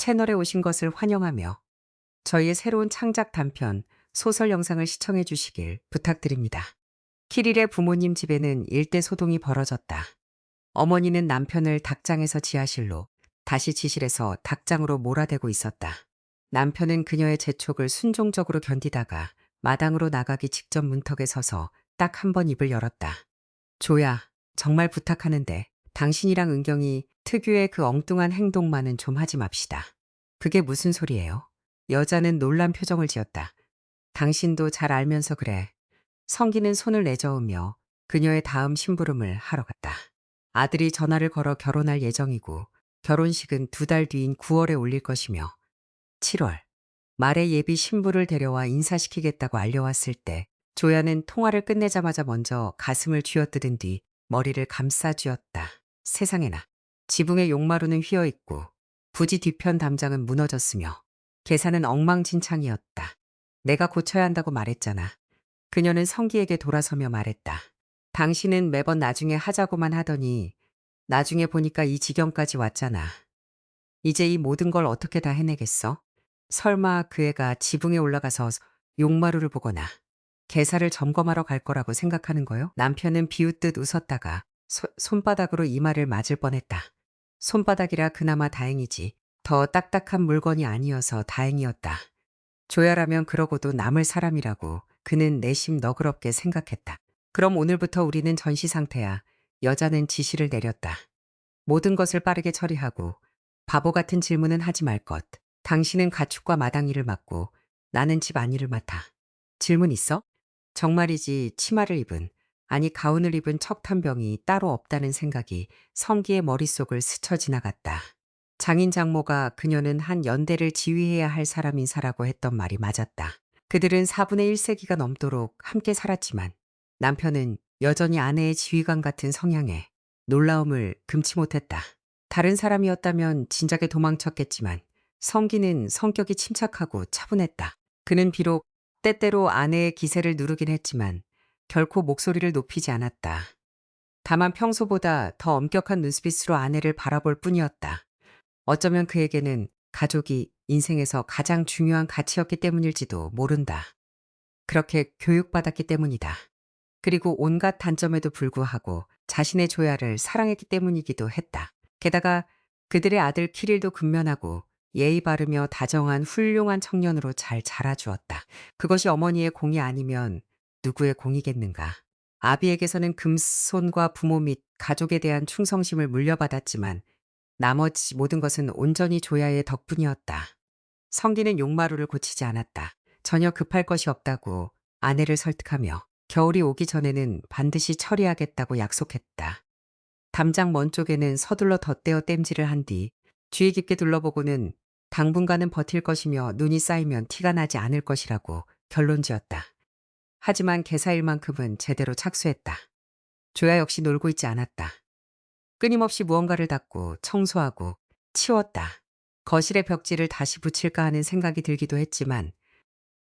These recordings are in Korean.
채널에 오신 것을 환영하며 저희의 새로운 창작 단편 소설 영상을 시청해 주시길 부탁드립니다. 키릴의 부모님 집에는 일대 소동이 벌어졌다. 어머니는 남편을 닭장에서 지하실로, 다시 지실에서 닭장으로 몰아대고 있었다. 남편은 그녀의 재촉을 순종적으로 견디다가 마당으로 나가기 직전 문턱에 서서 딱 한 번 입을 열었다. 조야, 정말 부탁하는데 당신이랑 은경이 특유의 그 엉뚱한 행동만은 좀 하지 맙시다. 그게 무슨 소리예요? 여자는 놀란 표정을 지었다. 당신도 잘 알면서 그래. 성기는 손을 내저으며 그녀의 다음 심부름을 하러 갔다. 아들이 전화를 걸어 결혼할 예정이고 결혼식은 2달 뒤인 9월에 올릴 것이며 7월 말에 예비 신부를 데려와 인사시키겠다고 알려왔을 때 조야는 통화를 끝내자마자 먼저 가슴을 쥐어뜯은 뒤 머리를 감싸 쥐었다. 세상에나. 지붕의 용마루는 휘어있고 부지 뒤편 담장은 무너졌으며 계산은 엉망진창이었다. 내가 고쳐야 한다고 말했잖아. 그녀는 성기에게 돌아서며 말했다. 당신은 매번 나중에 하자고만 하더니 나중에 보니까 이 지경까지 왔잖아. 이제 이 모든 걸 어떻게 다 해내겠어? 설마 그 애가 지붕에 올라가서 용마루를 보거나 개사를 점검하러 갈 거라고 생각하는 거요? 남편은 비웃듯 웃었다가 손바닥으로 이마를 맞을 뻔했다. 손바닥이라 그나마 다행이지. 더 딱딱한 물건이 아니어서 다행이었다. 조야라면 그러고도 남을 사람이라고 그는 내심 너그럽게 생각했다. 그럼 오늘부터 우리는 전시 상태야. 여자는 지시를 내렸다. 모든 것을 빠르게 처리하고 바보 같은 질문은 하지 말 것. 당신은 가축과 마당 일을 맡고 나는 집 안일을 맡아. 질문 있어? 정말이지 치마를 입은, 아니 가운을 입은 척탄병이 따로 없다는 생각이 성기의 머릿속을 스쳐 지나갔다. 장인 장모가 그녀는 한 연대를 지휘해야 할 사람인사라고 했던 말이 맞았다. 그들은 4분의 1세기가 넘도록 함께 살았지만 남편은 여전히 아내의 지휘관 같은 성향에 놀라움을 금치 못했다. 다른 사람이었다면 진작에 도망쳤겠지만 성기는 성격이 침착하고 차분했다. 그는 비록 때때로 아내의 기세를 누르긴 했지만 결코 목소리를 높이지 않았다. 다만 평소보다 더 엄격한 눈빛으로 아내를 바라볼 뿐이었다. 어쩌면 그에게는 가족이 인생에서 가장 중요한 가치였기 때문일지도 모른다. 그렇게 교육받았기 때문이다. 그리고 온갖 단점에도 불구하고 자신의 조야를 사랑했기 때문이기도 했다. 게다가 그들의 아들 키릴도 근면하고 예의 바르며 다정한 훌륭한 청년으로 잘 자라주었다. 그것이 어머니의 공이 아니면 누구의 공이겠는가. 아비에게서는 금손과 부모 및 가족에 대한 충성심을 물려받았지만 나머지 모든 것은 온전히 조야의 덕분이었다. 성기는 용마루를 고치지 않았다. 전혀 급할 것이 없다고 아내를 설득하며 겨울이 오기 전에는 반드시 처리하겠다고 약속했다. 담장 먼 쪽에는 서둘러 덧대어 땜질을 한 뒤 주의 깊게 둘러보고는 당분간은 버틸 것이며 눈이 쌓이면 티가 나지 않을 것이라고 결론지었다. 하지만 개사일만큼은 제대로 착수했다. 조야 역시 놀고 있지 않았다. 끊임없이 무언가를 닦고 청소하고 치웠다. 거실의 벽지를 다시 붙일까 하는 생각이 들기도 했지만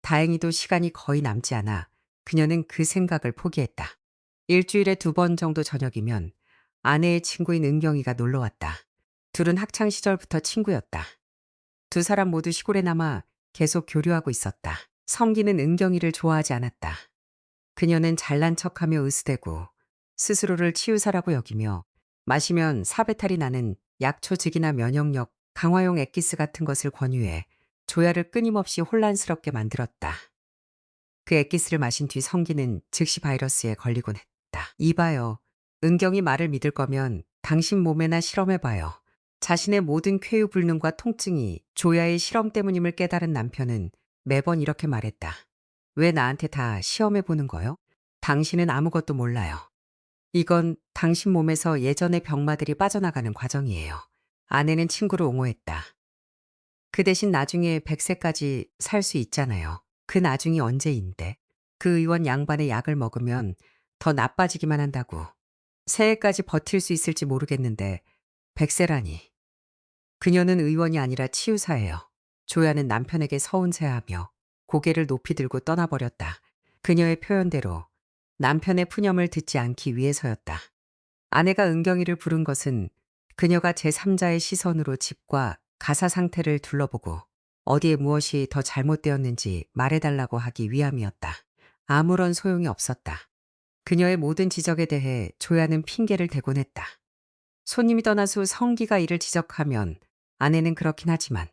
다행히도 시간이 거의 남지 않아 그녀는 그 생각을 포기했다. 일주일에 2번 정도 저녁이면 아내의 친구인 은경이가 놀러왔다. 둘은 학창 시절부터 친구였다. 두 사람 모두 시골에 남아 계속 교류하고 있었다. 성기는 은경이를 좋아하지 않았다. 그녀는 잘난 척하며 으스대고 스스로를 치유사라고 여기며 마시면 사배탈이 나는 약초즉이나 면역력 강화용 액기스 같은 것을 권유해 조야를 끊임없이 혼란스럽게 만들었다. 그 액기스를 마신 뒤 성기는 즉시 바이러스에 걸리곤 했다. 이봐요. 은경이 말을 믿을 거면 당신 몸에나 실험해봐요. 자신의 모든 쾌유불능과 통증이 조야의 실험 때문임을 깨달은 남편은 매번 이렇게 말했다. 왜 나한테 다 시험해보는 거요? 당신은 아무것도 몰라요. 이건 당신 몸에서 예전의 병마들이 빠져나가는 과정이에요. 아내는 친구를 옹호했다. 그 대신 나중에 100세까지 살 수 있잖아요. 그 나중이 언제인데? 그 의원 양반의 약을 먹으면 더 나빠지기만 한다고. 새해까지 버틸 수 있을지 모르겠는데 100세라니. 그녀는 의원이 아니라 치유사예요. 조야는 남편에게 서운해하며 고개를 높이 들고 떠나버렸다. 그녀의 표현대로 남편의 푸념을 듣지 않기 위해서였다. 아내가 은경이를 부른 것은 그녀가 제3자의 시선으로 집과 가사 상태를 둘러보고 어디에 무엇이 더 잘못되었는지 말해달라고 하기 위함이었다. 아무런 소용이 없었다. 그녀의 모든 지적에 대해 조야는 핑계를 대곤 했다. 손님이 떠난 후 성기가 이를 지적하면 아내는 그렇긴 하지만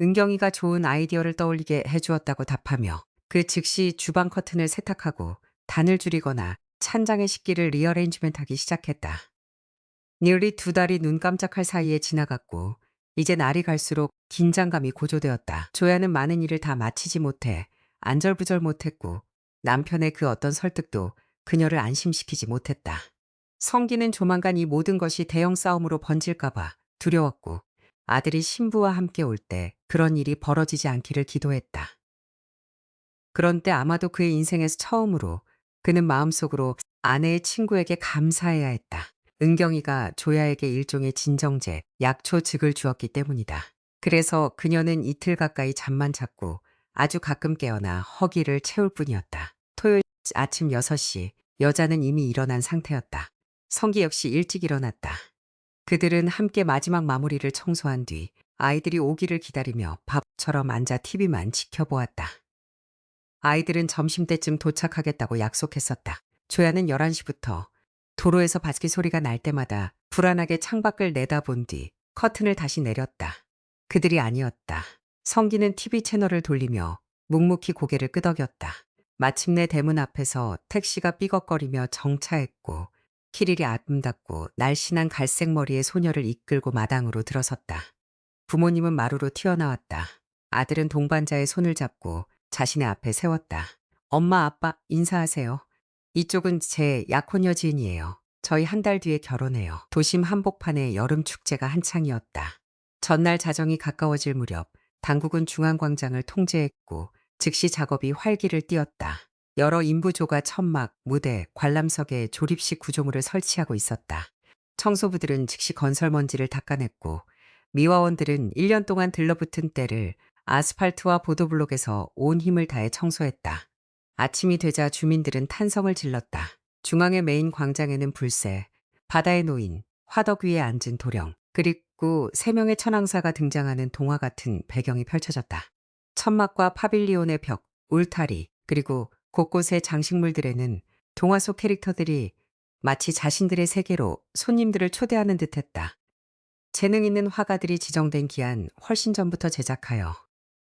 은경이가 좋은 아이디어를 떠올리게 해주었다고 답하며 그 즉시 주방 커튼을 세탁하고 단을 줄이거나 찬장의 식기를 리어레인지멘트하기 시작했다. 니을이 2달이 눈 깜짝할 사이에 지나갔고 이제 날이 갈수록 긴장감이 고조되었다. 조야는 많은 일을 다 마치지 못해 안절부절 못했고 남편의 그 어떤 설득도 그녀를 안심시키지 못했다. 성기는 조만간 이 모든 것이 대형 싸움으로 번질까봐 두려웠고 아들이 신부와 함께 올 때 그런 일이 벌어지지 않기를 기도했다. 그런 때 아마도 그의 인생에서 처음으로 그는 마음속으로 아내의 친구에게 감사해야 했다. 은경이가 조야에게 일종의 진정제, 약초즉을 주었기 때문이다. 그래서 그녀는 이틀 가까이 잠만 잤고 아주 가끔 깨어나 허기를 채울 뿐이었다. 토요일 아침 6시 여자는 이미 일어난 상태였다. 성기 역시 일찍 일어났다. 그들은 함께 마지막 마무리를 청소한 뒤 아이들이 오기를 기다리며 밥처럼 앉아 TV만 지켜보았다. 아이들은 점심때쯤 도착하겠다고 약속했었다. 조야는 11시부터 도로에서 바스키 소리가 날 때마다 불안하게 창밖을 내다본 뒤 커튼을 다시 내렸다. 그들이 아니었다. 성기는 TV 채널을 돌리며 묵묵히 고개를 끄덕였다. 마침내 대문 앞에서 택시가 삐걱거리며 정차했고 키릴이 아름답고 날씬한 갈색 머리의 소녀를 이끌고 마당으로 들어섰다. 부모님은 마루로 튀어나왔다. 아들은 동반자의 손을 잡고 자신의 앞에 세웠다. 엄마, 아빠, 인사하세요. 이쪽은 제 약혼녀 지은이에요. 저희 1달 뒤에 결혼해요. 도심 한복판의 여름 축제가 한창이었다. 전날 자정이 가까워질 무렵 당국은 중앙광장을 통제했고 즉시 작업이 활기를 띠었다. 여러 인부조가 천막, 무대, 관람석에 조립식 구조물을 설치하고 있었다. 청소부들은 즉시 건설 먼지를 닦아냈고 미화원들은 1년 동안 들러붙은 때를 아스팔트와 보도블록에서 온 힘을 다해 청소했다. 아침이 되자 주민들은 탄성을 질렀다. 중앙의 메인 광장에는 불새, 바다에 놓인 화덕 위에 앉은 도령, 그리고 3명의 천왕사가 등장하는 동화 같은 배경이 펼쳐졌다. 천막과 파빌리온의 벽, 울타리, 그리고 곳곳의 장식물들에는 동화 속 캐릭터들이 마치 자신들의 세계로 손님들을 초대하는 듯했다. 재능 있는 화가들이 지정된 기한 훨씬 전부터 제작하여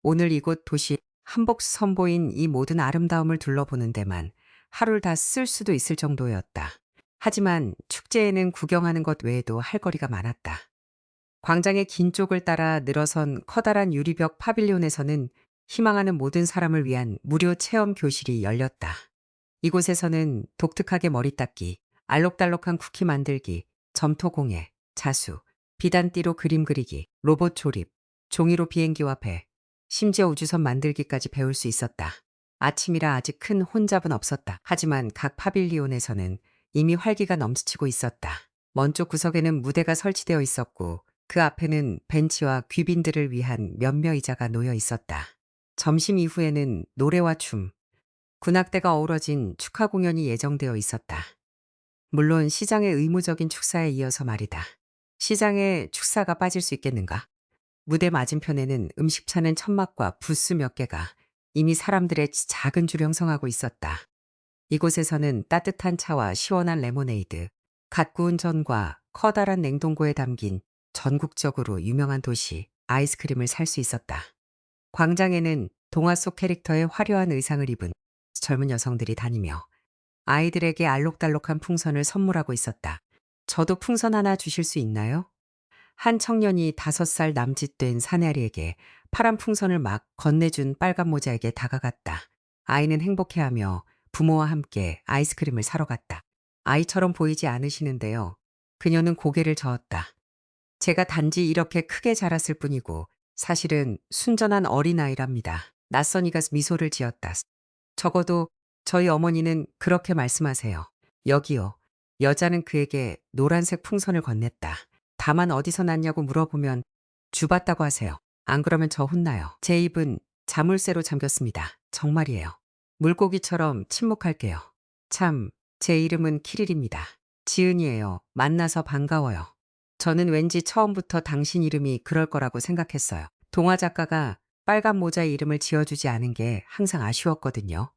오늘 이곳 도시 한복 선보인 이 모든 아름다움을 둘러보는 데만 하루를 다 쓸 수도 있을 정도였다. 하지만 축제에는 구경하는 것 외에도 할 거리가 많았다. 광장의 긴 쪽을 따라 늘어선 커다란 유리벽 파빌리온에서는 희망하는 모든 사람을 위한 무료 체험 교실이 열렸다. 이곳에서는 독특하게 머리 닦기, 알록달록한 쿠키 만들기, 점토 공예, 자수, 비단띠로 그림 그리기, 로봇 조립, 종이로 비행기와 배, 심지어 우주선 만들기까지 배울 수 있었다. 아침이라 아직 큰 혼잡은 없었다. 하지만 각 파빌리온에서는 이미 활기가 넘치고 있었다. 먼 쪽 구석에는 무대가 설치되어 있었고 그 앞에는 벤치와 귀빈들을 위한 몇몇 의자가 놓여 있었다. 점심 이후에는 노래와 춤, 군악대가 어우러진 축하 공연이 예정되어 있었다. 물론 시장의 의무적인 축사에 이어서 말이다. 시장에 축사가 빠질 수 있겠는가? 무대 맞은편에는 음식 차는 천막과 부스 몇 개가 이미 사람들의 작은 줄 형성하고 있었다. 이곳에서는 따뜻한 차와 시원한 레모네이드, 갓 구운 전과 커다란 냉동고에 담긴 전국적으로 유명한 도시 아이스크림을 살 수 있었다. 광장에는 동화 속 캐릭터의 화려한 의상을 입은 젊은 여성들이 다니며 아이들에게 알록달록한 풍선을 선물하고 있었다. 저도 풍선 하나 주실 수 있나요? 한 청년이 5살 남짓된 사내아리에게 파란 풍선을 막 건네준 빨간 모자에게 다가갔다. 아이는 행복해하며 부모와 함께 아이스크림을 사러 갔다. 아이처럼 보이지 않으시는데요. 그녀는 고개를 저었다. 제가 단지 이렇게 크게 자랐을 뿐이고 사실은 순전한 어린아이랍니다. 낯선 이가 미소를 지었다. 적어도 저희 어머니는 그렇게 말씀하세요. 여기요. 여자는 그에게 노란색 풍선을 건넸다. 다만 어디서 났냐고 물어보면 주봤다고 하세요. 안 그러면 저 혼나요. 제 입은 자물쇠로 잠겼습니다. 정말이에요. 물고기처럼 침묵할게요. 참, 제 이름은 키릴입니다. 지은이에요. 만나서 반가워요. 저는 왠지 처음부터 당신 이름이 그럴 거라고 생각했어요. 동화 작가가 빨간 모자의 이름을 지어주지 않은 게 항상 아쉬웠거든요.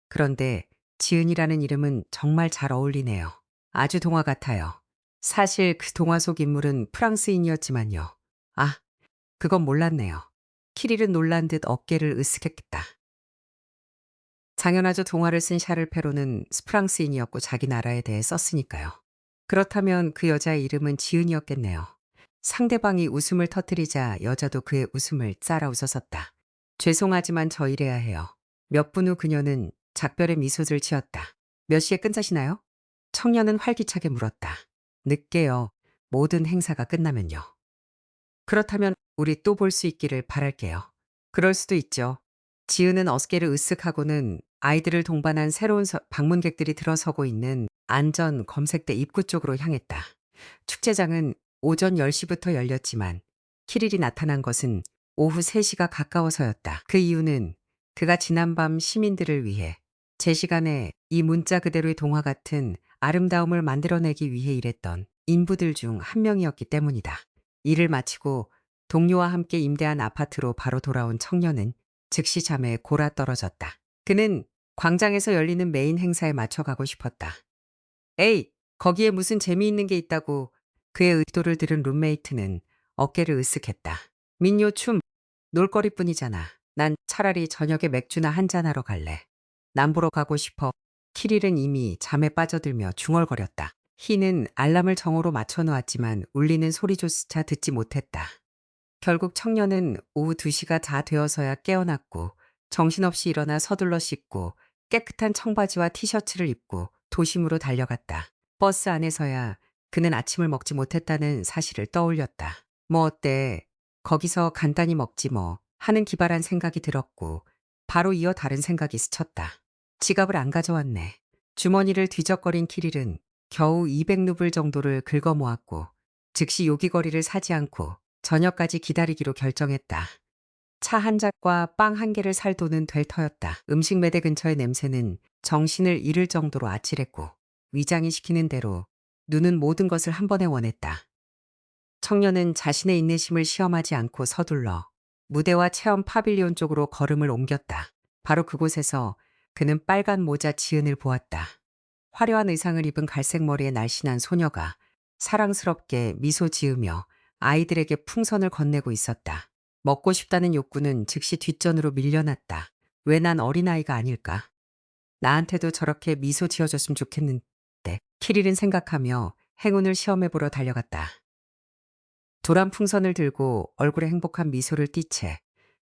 그런데 지은이라는 이름은 정말 잘 어울리네요. 아주 동화 같아요. 사실 그 동화 속 인물은 프랑스인이었지만요. 아, 그건 몰랐네요. 키릴은 놀란 듯 어깨를 으쓱했다. 당연하죠. 동화를 쓴 샤를 페로는 프랑스인이었고 자기 나라에 대해 썼으니까요. 그렇다면 그 여자의 이름은 지은이었겠네요. 상대방이 웃음을 터뜨리자 여자도 그의 웃음을 따라 웃었었다. 죄송하지만 저 일해야 해요. 몇 분 후 그녀는 작별의 미소를 지었다. 몇 시에 끝나시나요? 청년은 활기차게 물었다. 늦게요. 모든 행사가 끝나면요. 그렇다면 우리 또 볼 수 있기를 바랄게요. 그럴 수도 있죠. 지은은 어깨를 으쓱하고는 아이들을 동반한 새로운 방문객들이 들어서고 있는 안전 검색대 입구 쪽으로 향했다. 축제장은 오전 10시부터 열렸지만 키릴이 나타난 것은 오후 3시가 가까워서였다. 그 이유는 그가 지난밤 시민들을 위해 제 시간에 이 문자 그대로의 동화 같은 아름다움을 만들어내기 위해 일했던 인부들 중 한 명이었기 때문이다. 일을 마치고 동료와 함께 임대한 아파트로 바로 돌아온 청년은 즉시 잠에 골아떨어졌다. 그는 광장에서 열리는 메인 행사에 맞춰 가고 싶었다. 에이, 거기에 무슨 재미있는 게 있다고. 그의 의도를 들은 룸메이트는 어깨를 으쓱했다. 민요 춤, 놀거리뿐이잖아. 난 차라리 저녁에 맥주나 한잔하러 갈래. 남부로 가고 싶어. 키릴은 이미 잠에 빠져들며 중얼거렸다. 희는 알람을 정오로 맞춰놓았지만 울리는 소리조차 듣지 못했다. 결국 청년은 오후 2시가 다 되어서야 깨어났고 정신없이 일어나 서둘러 씻고 깨끗한 청바지와 티셔츠를 입고 도심으로 달려갔다. 버스 안에서야 그는 아침을 먹지 못했다는 사실을 떠올렸다. 뭐 어때? 거기서 간단히 먹지 뭐 하는 기발한 생각이 들었고 바로 이어 다른 생각이 스쳤다. 지갑을 안 가져왔네. 주머니를 뒤적거린 키릴은 겨우 200루블 정도를 긁어 모았고 즉시 요기거리를 사지 않고 저녁까지 기다리기로 결정했다. 차 한 잔과 빵 한 개를 살 돈은 될 터였다. 음식 매대 근처의 냄새는 정신을 잃을 정도로 아찔했고 위장이 시키는 대로 눈은 모든 것을 한 번에 원했다. 청년은 자신의 인내심을 시험하지 않고 서둘러 무대와 체험 파빌리온 쪽으로 걸음을 옮겼다. 바로 그곳에서 그는 빨간 모자 지은을 보았다. 화려한 의상을 입은 갈색 머리의 날씬한 소녀가 사랑스럽게 미소 지으며 아이들에게 풍선을 건네고 있었다. 먹고 싶다는 욕구는 즉시 뒷전으로 밀려났다. 왜 난 어린아이가 아닐까? 나한테도 저렇게 미소 지어줬으면 좋겠는데. 키릴은 생각하며 행운을 시험해보러 달려갔다. 도란 풍선을 들고 얼굴에 행복한 미소를 띠 채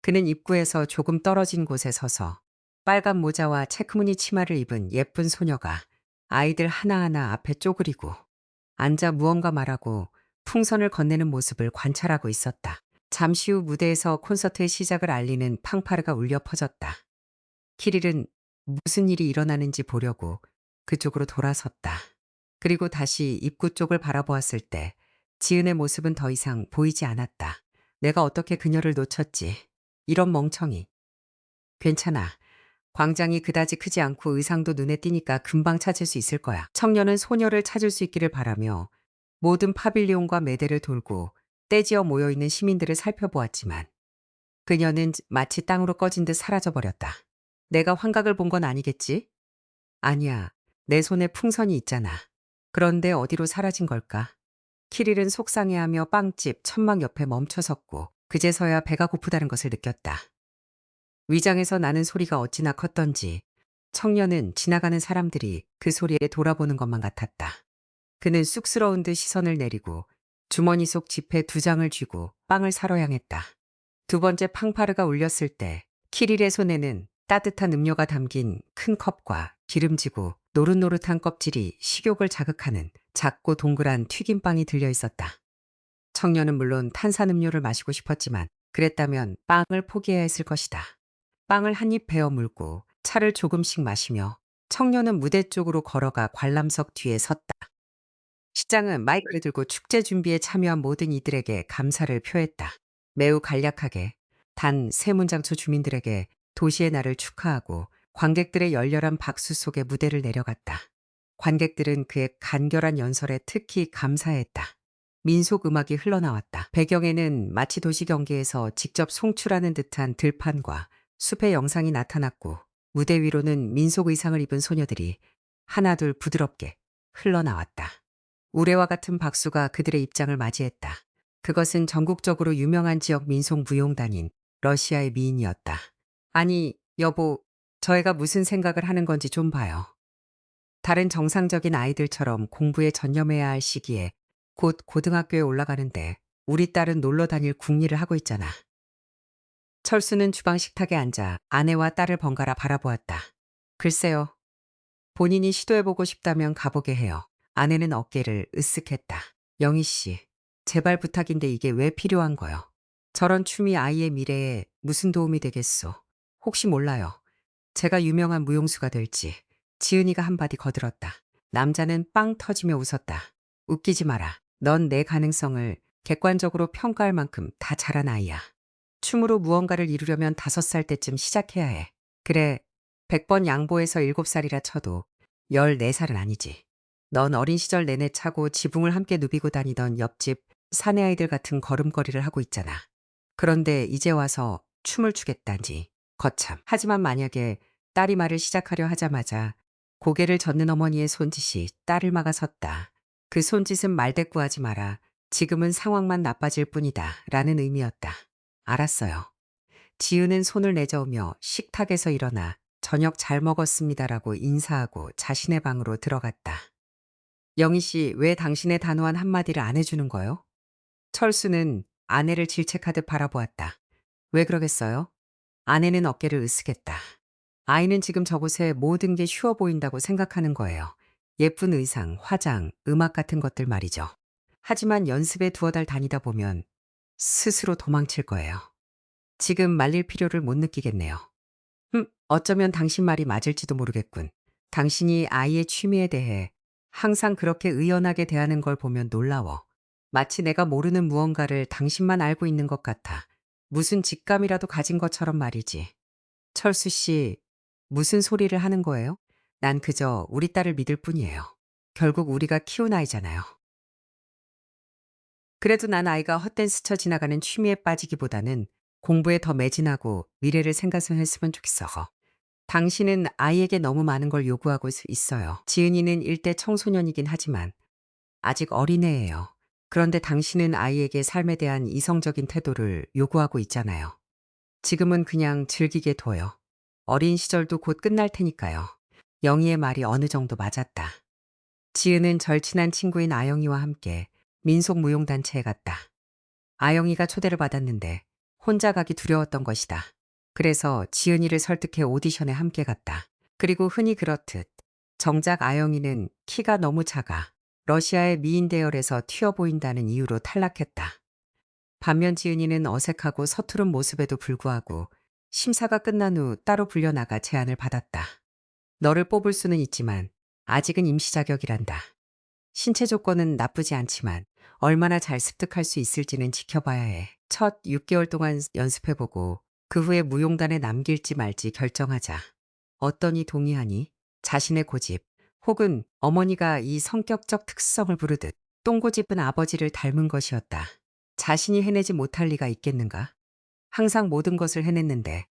그는 입구에서 조금 떨어진 곳에 서서 빨간 모자와 체크무늬 치마를 입은 예쁜 소녀가 아이들 하나하나 앞에 쪼그리고 앉아 무언가 말하고 풍선을 건네는 모습을 관찰하고 있었다. 잠시 후 무대에서 콘서트의 시작을 알리는 팡파르가 울려 퍼졌다. 키릴은 무슨 일이 일어나는지 보려고 그쪽으로 돌아섰다. 그리고 다시 입구 쪽을 바라보았을 때 지은의 모습은 더 이상 보이지 않았다. 내가 어떻게 그녀를 놓쳤지? 이런 멍청이. 괜찮아. 광장이 그다지 크지 않고 의상도 눈에 띄니까 금방 찾을 수 있을 거야. 청년은 소녀를 찾을 수 있기를 바라며 모든 파빌리온과 매대를 돌고 떼지어 모여있는 시민들을 살펴보았지만 그녀는 마치 땅으로 꺼진 듯 사라져버렸다. 내가 환각을 본 건 아니겠지? 아니야. 내 손에 풍선이 있잖아. 그런데 어디로 사라진 걸까? 키릴은 속상해하며 빵집 천막 옆에 멈춰섰고 그제서야 배가 고프다는 것을 느꼈다. 위장에서 나는 소리가 어찌나 컸던지 청년은 지나가는 사람들이 그 소리에 돌아보는 것만 같았다. 그는 쑥스러운 듯 시선을 내리고 주머니 속 지폐 2장을 쥐고 빵을 사러 향했다. 두 번째 팡파르가 울렸을 때 키릴의 손에는 따뜻한 음료가 담긴 큰 컵과 기름지고 노릇노릇한 껍질이 식욕을 자극하는 작고 동그란 튀김빵이 들려 있었다. 청년은 물론 탄산음료를 마시고 싶었지만 그랬다면 빵을 포기해야 했을 것이다. 빵을 한 입 베어 물고 차를 조금씩 마시며 청년은 무대 쪽으로 걸어가 관람석 뒤에 섰다. 시장은 마이크를 들고 축제 준비에 참여한 모든 이들에게 감사를 표했다. 매우 간략하게 단 3문장초 주민들에게 도시의 날을 축하하고 관객들의 열렬한 박수 속에 무대를 내려갔다. 관객들은 그의 간결한 연설에 특히 감사했다. 민속 음악이 흘러나왔다. 배경에는 마치 도시 경기에서 직접 송출하는 듯한 들판과 숲의 영상이 나타났고 무대 위로는 민속 의상을 입은 소녀들이 하나둘 부드럽게 흘러나왔다. 우레와 같은 박수가 그들의 입장을 맞이했다. 그것은 전국적으로 유명한 지역 민속 무용단인 러시아의 미인이었다. 아니, 여보, 저 애가 무슨 생각을 하는 건지 좀 봐요. 다른 정상적인 아이들처럼 공부에 전념해야 할 시기에 곧 고등학교에 올라가는데 우리 딸은 놀러 다닐 궁리를 하고 있잖아. 철수는 주방 식탁에 앉아 아내와 딸을 번갈아 바라보았다. 글쎄요. 본인이 시도해보고 싶다면 가보게 해요. 아내는 어깨를 으쓱했다. 영희 씨, 제발 부탁인데 이게 왜 필요한 거요? 저런 춤이 아이의 미래에 무슨 도움이 되겠소? 혹시 몰라요. 제가 유명한 무용수가 될지. 지은이가 한마디 거들었다. 남자는 빵 터지며 웃었다. 웃기지 마라. 넌 내 가능성을 객관적으로 평가할 만큼 다 자란 아이야. 춤으로 무언가를 이루려면 5살 때쯤 시작해야 해. 그래, 100번 양보해서 7살이라 쳐도 14살은 아니지. 넌 어린 시절 내내 차고 지붕을 함께 누비고 다니던 옆집 사내 아이들 같은 걸음걸이를 하고 있잖아. 그런데 이제 와서 춤을 추겠다니. 거참. 하지만 만약에 딸이 말을 시작하려 하자마자 고개를 젓는 어머니의 손짓이 딸을 막아섰다. 그 손짓은 말대꾸하지 마라. 지금은 상황만 나빠질 뿐이다. 라는 의미였다. 알았어요. 지은은 손을 내저으며 식탁에서 일어나 저녁 잘 먹었습니다라고 인사하고 자신의 방으로 들어갔다. 영희 씨, 왜 당신의 단호한 한마디를 안 해주는 거요? 철수는 아내를 질책하듯 바라보았다. 왜 그러겠어요? 아내는 어깨를 으쓱했다. 아이는 지금 저곳에 모든 게 쉬워 보인다고 생각하는 거예요. 예쁜 의상, 화장, 음악 같은 것들 말이죠. 하지만 연습에 두어 달 다니다 보면 스스로 도망칠 거예요. 지금 말릴 필요를 못 느끼겠네요. 어쩌면 당신 말이 맞을지도 모르겠군. 당신이 아이의 취미에 대해 항상 그렇게 의연하게 대하는 걸 보면 놀라워. 마치 내가 모르는 무언가를 당신만 알고 있는 것 같아. 무슨 직감이라도 가진 것처럼 말이지. 철수 씨, 무슨 소리를 하는 거예요? 난 그저 우리 딸을 믿을 뿐이에요. 결국 우리가 키운 아이잖아요. 그래도 난 아이가 헛된 스쳐 지나가는 취미에 빠지기보다는 공부에 더 매진하고 미래를 생각했으면 좋겠어. 당신은 아이에게 너무 많은 걸 요구하고 있어요. 지은이는 일대 청소년이긴 하지만 아직 어린애예요. 그런데 당신은 아이에게 삶에 대한 이성적인 태도를 요구하고 있잖아요. 지금은 그냥 즐기게 둬요. 어린 시절도 곧 끝날 테니까요. 영희의 말이 어느 정도 맞았다. 지은은 절친한 친구인 아영이와 함께 민속무용단체에 갔다. 아영이가 초대를 받았는데 혼자 가기 두려웠던 것이다. 그래서 지은이를 설득해 오디션에 함께 갔다. 그리고 흔히 그렇듯 정작 아영이는 키가 너무 작아 러시아의 미인 대열에서 튀어 보인다는 이유로 탈락했다. 반면 지은이는 어색하고 서투른 모습에도 불구하고 심사가 끝난 후 따로 불려나가 제안을 받았다. 너를 뽑을 수는 있지만 아직은 임시 자격이란다. 신체 조건은 나쁘지 않지만 얼마나 잘 습득할 수 있을지는 지켜봐야 해. 첫 6개월 동안 연습해보고 그 후에 무용단에 남길지 말지 결정하자. 어떠니 동의하니? 자신의 고집 혹은 어머니가 이 성격적 특성을 부르듯 똥고집은 아버지를 닮은 것이었다. 자신이 해내지 못할 리가 있겠는가? 항상 모든 것을 해냈는데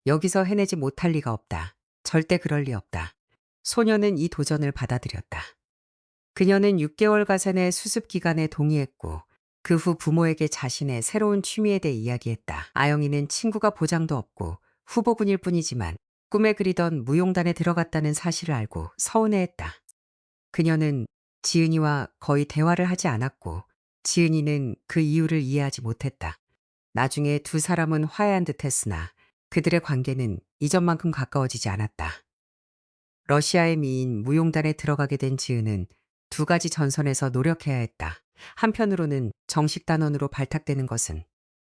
여기서 해내지 못할 리가 없다. 절대 그럴 리 없다. 소녀는 이 도전을 받아들였다. 그녀는 6개월 가산의 수습 기간에 동의했고 그 후 부모에게 자신의 새로운 취미에 대해 이야기했다. 아영이는 친구가 보장도 없고 후보군일 뿐이지만 꿈에 그리던 무용단에 들어갔다는 사실을 알고 서운해했다. 그녀는 지은이와 거의 대화를 하지 않았고 지은이는 그 이유를 이해하지 못했다. 나중에 두 사람은 화해한 듯 했으나 그들의 관계는 이전만큼 가까워지지 않았다. 러시아의 미인 무용단에 들어가게 된 지은은 두 가지 전선에서 노력해야 했다. 한편으로는 정식 단원으로 발탁되는 것은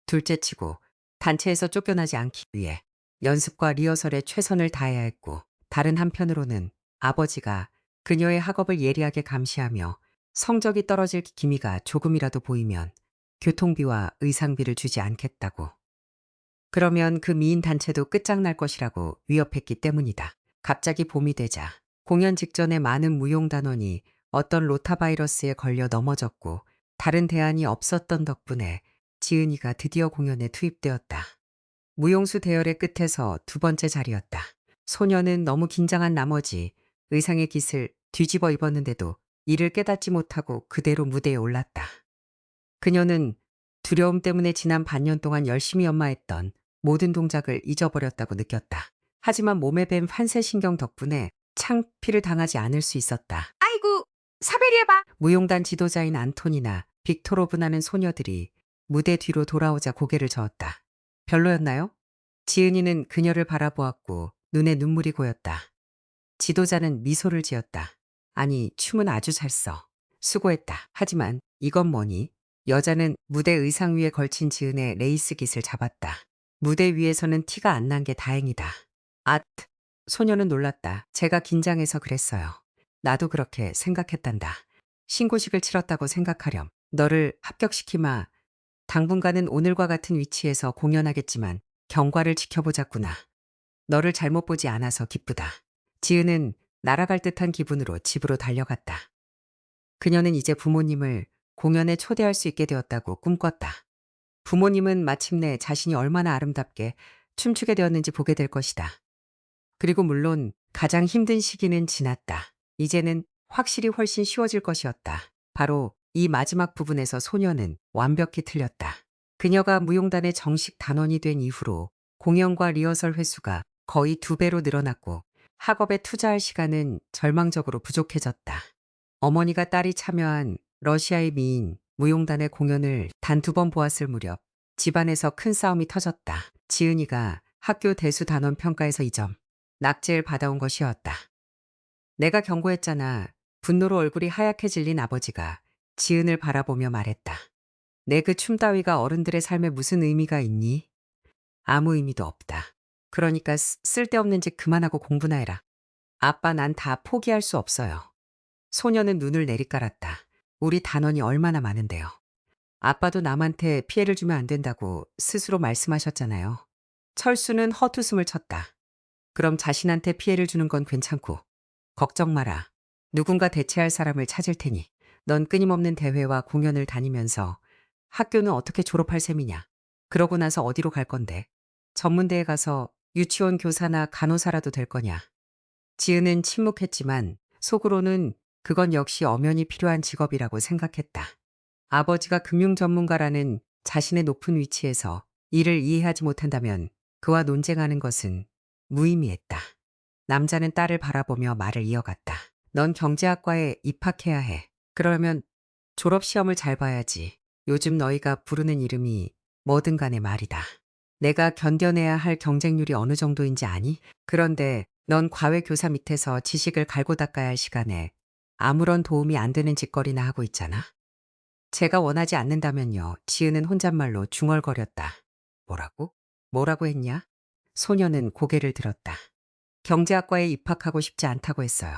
둘째치고 단체에서 쫓겨나지 않기 위해 연습과 리허설에 최선을 다해야 했고 다른 한편으로는 아버지가 그녀의 학업을 예리하게 감시하며 성적이 떨어질 기미가 조금이라도 보이면 교통비와 의상비를 주지 않겠다고. 그러면 그 미인 단체도 끝장날 것이라고 위협했기 때문이다. 갑자기 봄이 되자 공연 직전에 많은 무용단원이 어떤 로타바이러스에 걸려 넘어졌고 다른 대안이 없었던 덕분에 지은이가 드디어 공연에 투입되었다. 무용수 대열의 끝에서 두 번째 자리였다. 소녀는 너무 긴장한 나머지 의상의 깃을 뒤집어 입었는데도 이를 깨닫지 못하고 그대로 무대에 올랐다. 그녀는 두려움 때문에 지난 반년 동안 열심히 연마했던 모든 동작을 잊어버렸다고 느꼈다. 하지만 몸에 밴 환세신경 덕분에 창피를 당하지 않을 수 있었다. 아이고, 사베리에바! 무용단 지도자인 안톤이나 빅토로브나는 소녀들이 무대 뒤로 돌아오자 고개를 저었다. 별로였나요? 지은이는 그녀를 바라보았고 눈에 눈물이 고였다. 지도자는 미소를 지었다. 아니, 춤은 아주 잘 써. 수고했다. 하지만 이건 뭐니? 여자는 무대 의상 위에 걸친 지은의 레이스 깃을 잡았다. 무대 위에서는 티가 안 난 게 다행이다. 앗! 소녀는 놀랐다. 제가 긴장해서 그랬어요. 나도 그렇게 생각했단다. 신고식을 치렀다고 생각하렴. 너를 합격시키마. 당분간은 오늘과 같은 위치에서 공연하겠지만 경과를 지켜보자꾸나. 너를 잘못 보지 않아서 기쁘다. 지은은 날아갈 듯한 기분으로 집으로 달려갔다. 그녀는 이제 부모님을 공연에 초대할 수 있게 되었다고 꿈꿨다. 부모님은 마침내 자신이 얼마나 아름답게 춤추게 되었는지 보게 될 것이다. 그리고 물론 가장 힘든 시기는 지났다. 이제는 확실히 훨씬 쉬워질 것이었다. 바로 이 마지막 부분에서 소녀는 완벽히 틀렸다. 그녀가 무용단의 정식 단원이 된 이후로 공연과 리허설 횟수가 거의 2배로 늘어났고 학업에 투자할 시간은 절망적으로 부족해졌다. 어머니가 딸이 참여한 러시아의 미인 무용단의 공연을 단 2번 보았을 무렵 집안에서 큰 싸움이 터졌다. 지은이가 학교 대수 단원 평가에서 2점, 낙제를 받아온 것이었다. 내가 경고했잖아. 분노로 얼굴이 하얗게 질린 아버지가 지은을 바라보며 말했다. 내 그 춤 따위가 어른들의 삶에 무슨 의미가 있니? 아무 의미도 없다. 그러니까 쓸데없는 짓 그만하고 공부나 해라. 아빠, 난 다 포기할 수 없어요. 소녀는 눈을 내리깔았다. 우리 단원이 얼마나 많은데요. 아빠도 남한테 피해를 주면 안 된다고 스스로 말씀하셨잖아요. 철수는 헛웃음을 쳤다. 그럼 자신한테 피해를 주는 건 괜찮고 걱정 마라. 누군가 대체할 사람을 찾을 테니. 넌 끊임없는 대회와 공연을 다니면서 학교는 어떻게 졸업할 셈이냐. 그러고 나서 어디로 갈 건데. 전문대에 가서 유치원 교사나 간호사라도 될 거냐. 지은은 침묵했지만 속으로는 그건 역시 엄연히 필요한 직업이라고 생각했다. 아버지가 금융 전문가라는 자신의 높은 위치에서 이를 이해하지 못한다면 그와 논쟁하는 것은 무의미했다. 남자는 딸을 바라보며 말을 이어갔다. 넌 경제학과에 입학해야 해. 그러면 졸업시험을 잘 봐야지. 요즘 너희가 부르는 이름이 뭐든 간에 말이다. 내가 견뎌내야 할 경쟁률이 어느 정도인지 아니? 그런데 넌 과외 교사 밑에서 지식을 갈고 닦아야 할 시간에 아무런 도움이 안 되는 짓거리나 하고 있잖아. 제가 원하지 않는다면요. 지은은 혼잣말로 중얼거렸다. 뭐라고? 뭐라고 했냐? 소녀는 고개를 들었다. 경제학과에 입학하고 싶지 않다고 했어요.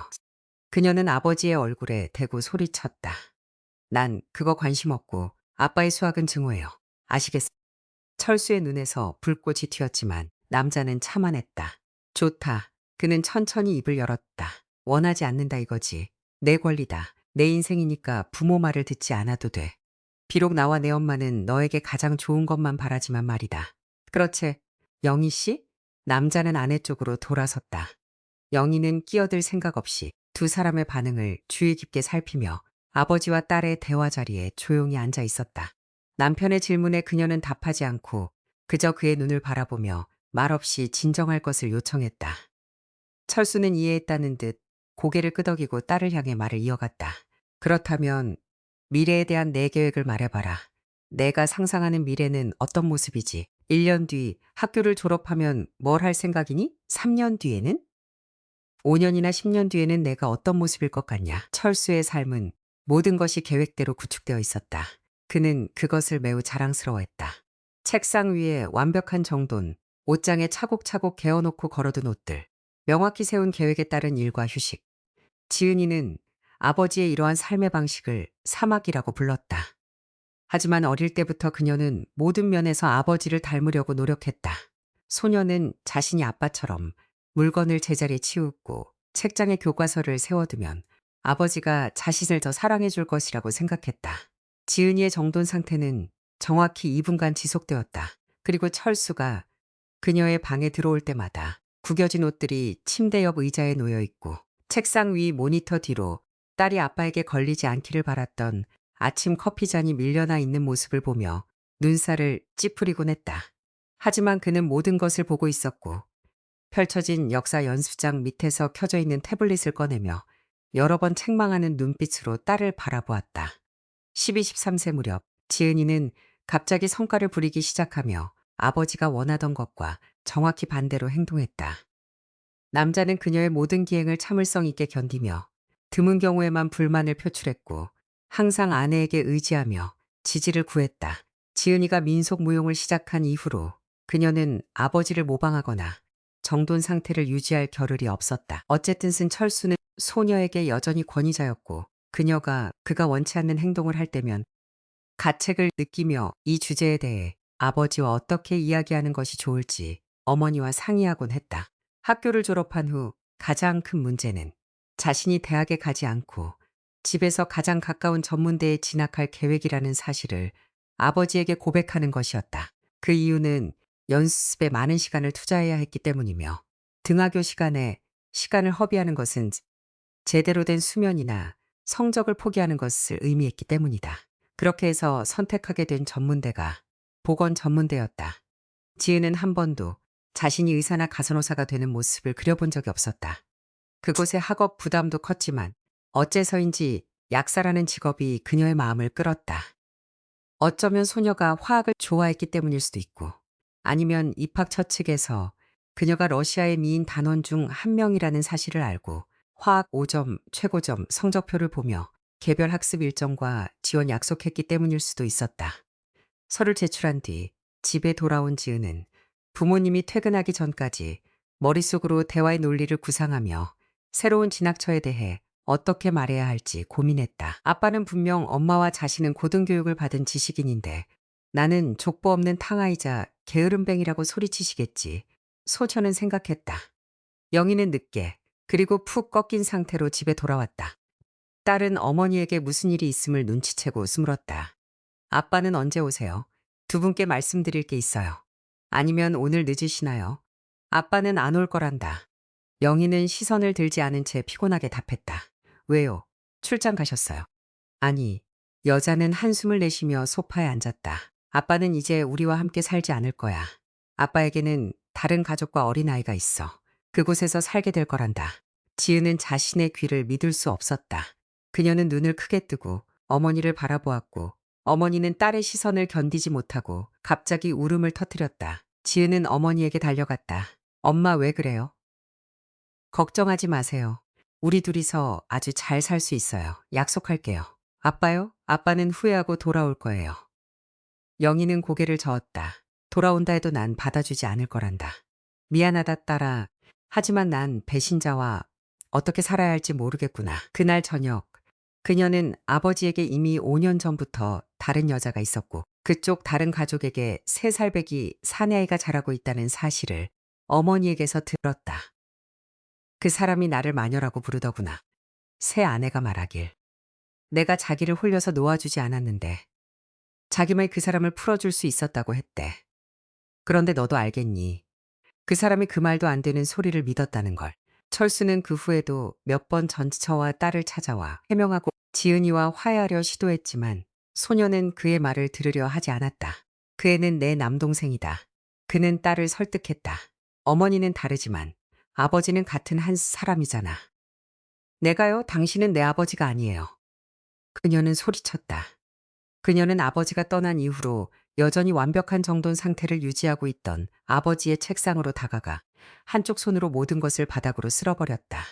그녀는 아버지의 얼굴에 대고 소리쳤다. 난 그거 관심 없고 아빠의 수학은 증오해요. 아시겠어? 철수의 눈에서 불꽃이 튀었지만 남자는 참아냈다. 좋다. 그는 천천히 입을 열었다. 원하지 않는다 이거지. 내 권리다. 내 인생이니까 부모 말을 듣지 않아도 돼. 비록 나와 내 엄마는 너에게 가장 좋은 것만 바라지만 말이다. 그렇지. 영희 씨? 남자는 아내 쪽으로 돌아섰다. 영희는 끼어들 생각 없이 두 사람의 반응을 주의 깊게 살피며 아버지와 딸의 대화 자리에 조용히 앉아 있었다. 남편의 질문에 그녀는 답하지 않고 그저 그의 눈을 바라보며 말없이 진정할 것을 요청했다. 철수는 이해했다는 듯 고개를 끄덕이고 딸을 향해 말을 이어갔다. 그렇다면 미래에 대한 내 계획을 말해봐라. 내가 상상하는 미래는 어떤 모습이지? 1년 뒤 학교를 졸업하면 뭘 할 생각이니? 3년 뒤에는? 5년이나 10년 뒤에는 내가 어떤 모습일 것 같냐? 철수의 삶은 모든 것이 계획대로 구축되어 있었다. 그는 그것을 매우 자랑스러워했다. 책상 위에 완벽한 정돈, 옷장에 차곡차곡 개어놓고 걸어둔 옷들, 명확히 세운 계획에 따른 일과 휴식. 지은이는 아버지의 이러한 삶의 방식을 사막이라고 불렀다. 하지만 어릴 때부터 그녀는 모든 면에서 아버지를 닮으려고 노력했다. 소녀는 자신이 아빠처럼 물건을 제자리에 치우고 책장에 교과서를 세워두면 아버지가 자신을 더 사랑해 줄 것이라고 생각했다. 지은이의 정돈 상태는 정확히 2분간 지속되었다. 그리고 철수가 그녀의 방에 들어올 때마다 구겨진 옷들이 침대 옆 의자에 놓여 있고 책상 위 모니터 뒤로 딸이 아빠에게 걸리지 않기를 바랐던 아침 커피잔이 밀려나 있는 모습을 보며 눈살을 찌푸리곤 했다. 하지만 그는 모든 것을 보고 있었고 펼쳐진 역사 연습장 밑에서 켜져 있는 태블릿을 꺼내며 여러 번 책망하는 눈빛으로 딸을 바라보았다. 12, 13세 무렵 지은이는 갑자기 성과를 부리기 시작하며 아버지가 원하던 것과 정확히 반대로 행동했다. 남자는 그녀의 모든 기행을 참을성 있게 견디며 드문 경우에만 불만을 표출했고 항상 아내에게 의지하며 지지를 구했다. 지은이가 민속 무용을 시작한 이후로 그녀는 아버지를 모방하거나 정돈 상태를 유지할 겨를이 없었다. 어쨌든 쓴 철수는 소녀에게 여전히 권위자였고 그가 원치 않는 행동을 할 때면 가책을 느끼며 이 주제에 대해 아버지와 어떻게 이야기하는 것이 좋을지 어머니와 상의하곤 했다. 학교를 졸업한 후 가장 큰 문제는 자신이 대학에 가지 않고 집에서 가장 가까운 전문대에 진학할 계획이라는 사실을 아버지에게 고백하는 것이었다. 그 이유는 연습에 많은 시간을 투자해야 했기 때문이며 등하교 시간에 시간을 허비하는 것은 제대로 된 수면이나 성적을 포기하는 것을 의미했기 때문이다. 그렇게 해서 선택하게 된 전문대가 보건 전문대였다. 지은은 한 번도 자신이 의사나 간호사가 되는 모습을 그려본 적이 없었다. 그곳의 학업 부담도 컸지만 어째서인지 약사라는 직업이 그녀의 마음을 끌었다. 어쩌면 소녀가 화학을 좋아했기 때문일 수도 있고 아니면 입학 처측에서 그녀가 러시아의 미인 단원 중 한 명이라는 사실을 알고 화학 5점 최고점 성적표를 보며 개별 학습 일정과 지원 약속했기 때문일 수도 있었다. 서를 제출한 뒤 집에 돌아온 지은은 부모님이 퇴근하기 전까지 머릿속으로 대화의 논리를 구상하며 새로운 진학처에 대해 어떻게 말해야 할지 고민했다. 아빠는 분명 엄마와 자신은 고등교육을 받은 지식인인데 나는 족보 없는 탕아이자 게으름뱅이라고 소리치시겠지. 소녀는 생각했다. 영희는 늦게 그리고 푹 꺾인 상태로 집에 돌아왔다. 딸은 어머니에게 무슨 일이 있음을 눈치채고 스물었다. 아빠는 언제 오세요? 두 분께 말씀드릴 게 있어요. 아니면 오늘 늦으시나요? 아빠는 안 올 거란다. 영희는 시선을 들지 않은 채 피곤하게 답했다. 왜요? 출장 가셨어요. 아니, 여자는 한숨을 내쉬며 소파에 앉았다. 아빠는 이제 우리와 함께 살지 않을 거야. 아빠에게는 다른 가족과 어린아이가 있어. 그곳에서 살게 될 거란다. 지은은 자신의 귀를 믿을 수 없었다. 그녀는 눈을 크게 뜨고 어머니를 바라보았고 어머니는 딸의 시선을 견디지 못하고 갑자기 울음을 터뜨렸다. 지은은 어머니에게 달려갔다. 엄마 왜 그래요? 걱정하지 마세요. 우리 둘이서 아주 잘 살 수 있어요. 약속할게요. 아빠요? 아빠는 후회하고 돌아올 거예요. 영희는 고개를 저었다. 돌아온다 해도 난 받아주지 않을 거란다. 미안하다 딸아. 하지만 난 배신자와 어떻게 살아야 할지 모르겠구나. 그날 저녁 그녀는 아버지에게 이미 5년 전부터 다른 여자가 있었고 그쪽 다른 가족에게 3살배기 사내아이가 자라고 있다는 사실을 어머니에게서 들었다. 그 사람이 나를 마녀라고 부르더구나. 새 아내가 말하길. 내가 자기를 홀려서 놓아주지 않았는데 자기 말 그 사람을 풀어줄 수 있었다고 했대. 그런데 너도 알겠니? 그 사람이 그 말도 안 되는 소리를 믿었다는 걸. 철수는 그 후에도 몇 번 전처와 딸을 찾아와 해명하고 지은이와 화해하려 시도했지만 소녀는 그의 말을 들으려 하지 않았다. 그 애는 내 남동생이다. 그는 딸을 설득했다. 어머니는 다르지만 아버지는 같은 한 사람이잖아. 내가요? 당신은 내 아버지가 아니에요. 그녀는 소리쳤다. 그녀는 아버지가 떠난 이후로 여전히 완벽한 정돈 상태를 유지하고 있던 아버지의 책상으로 다가가 한쪽 손으로 모든 것을 바닥으로 쓸어버렸다.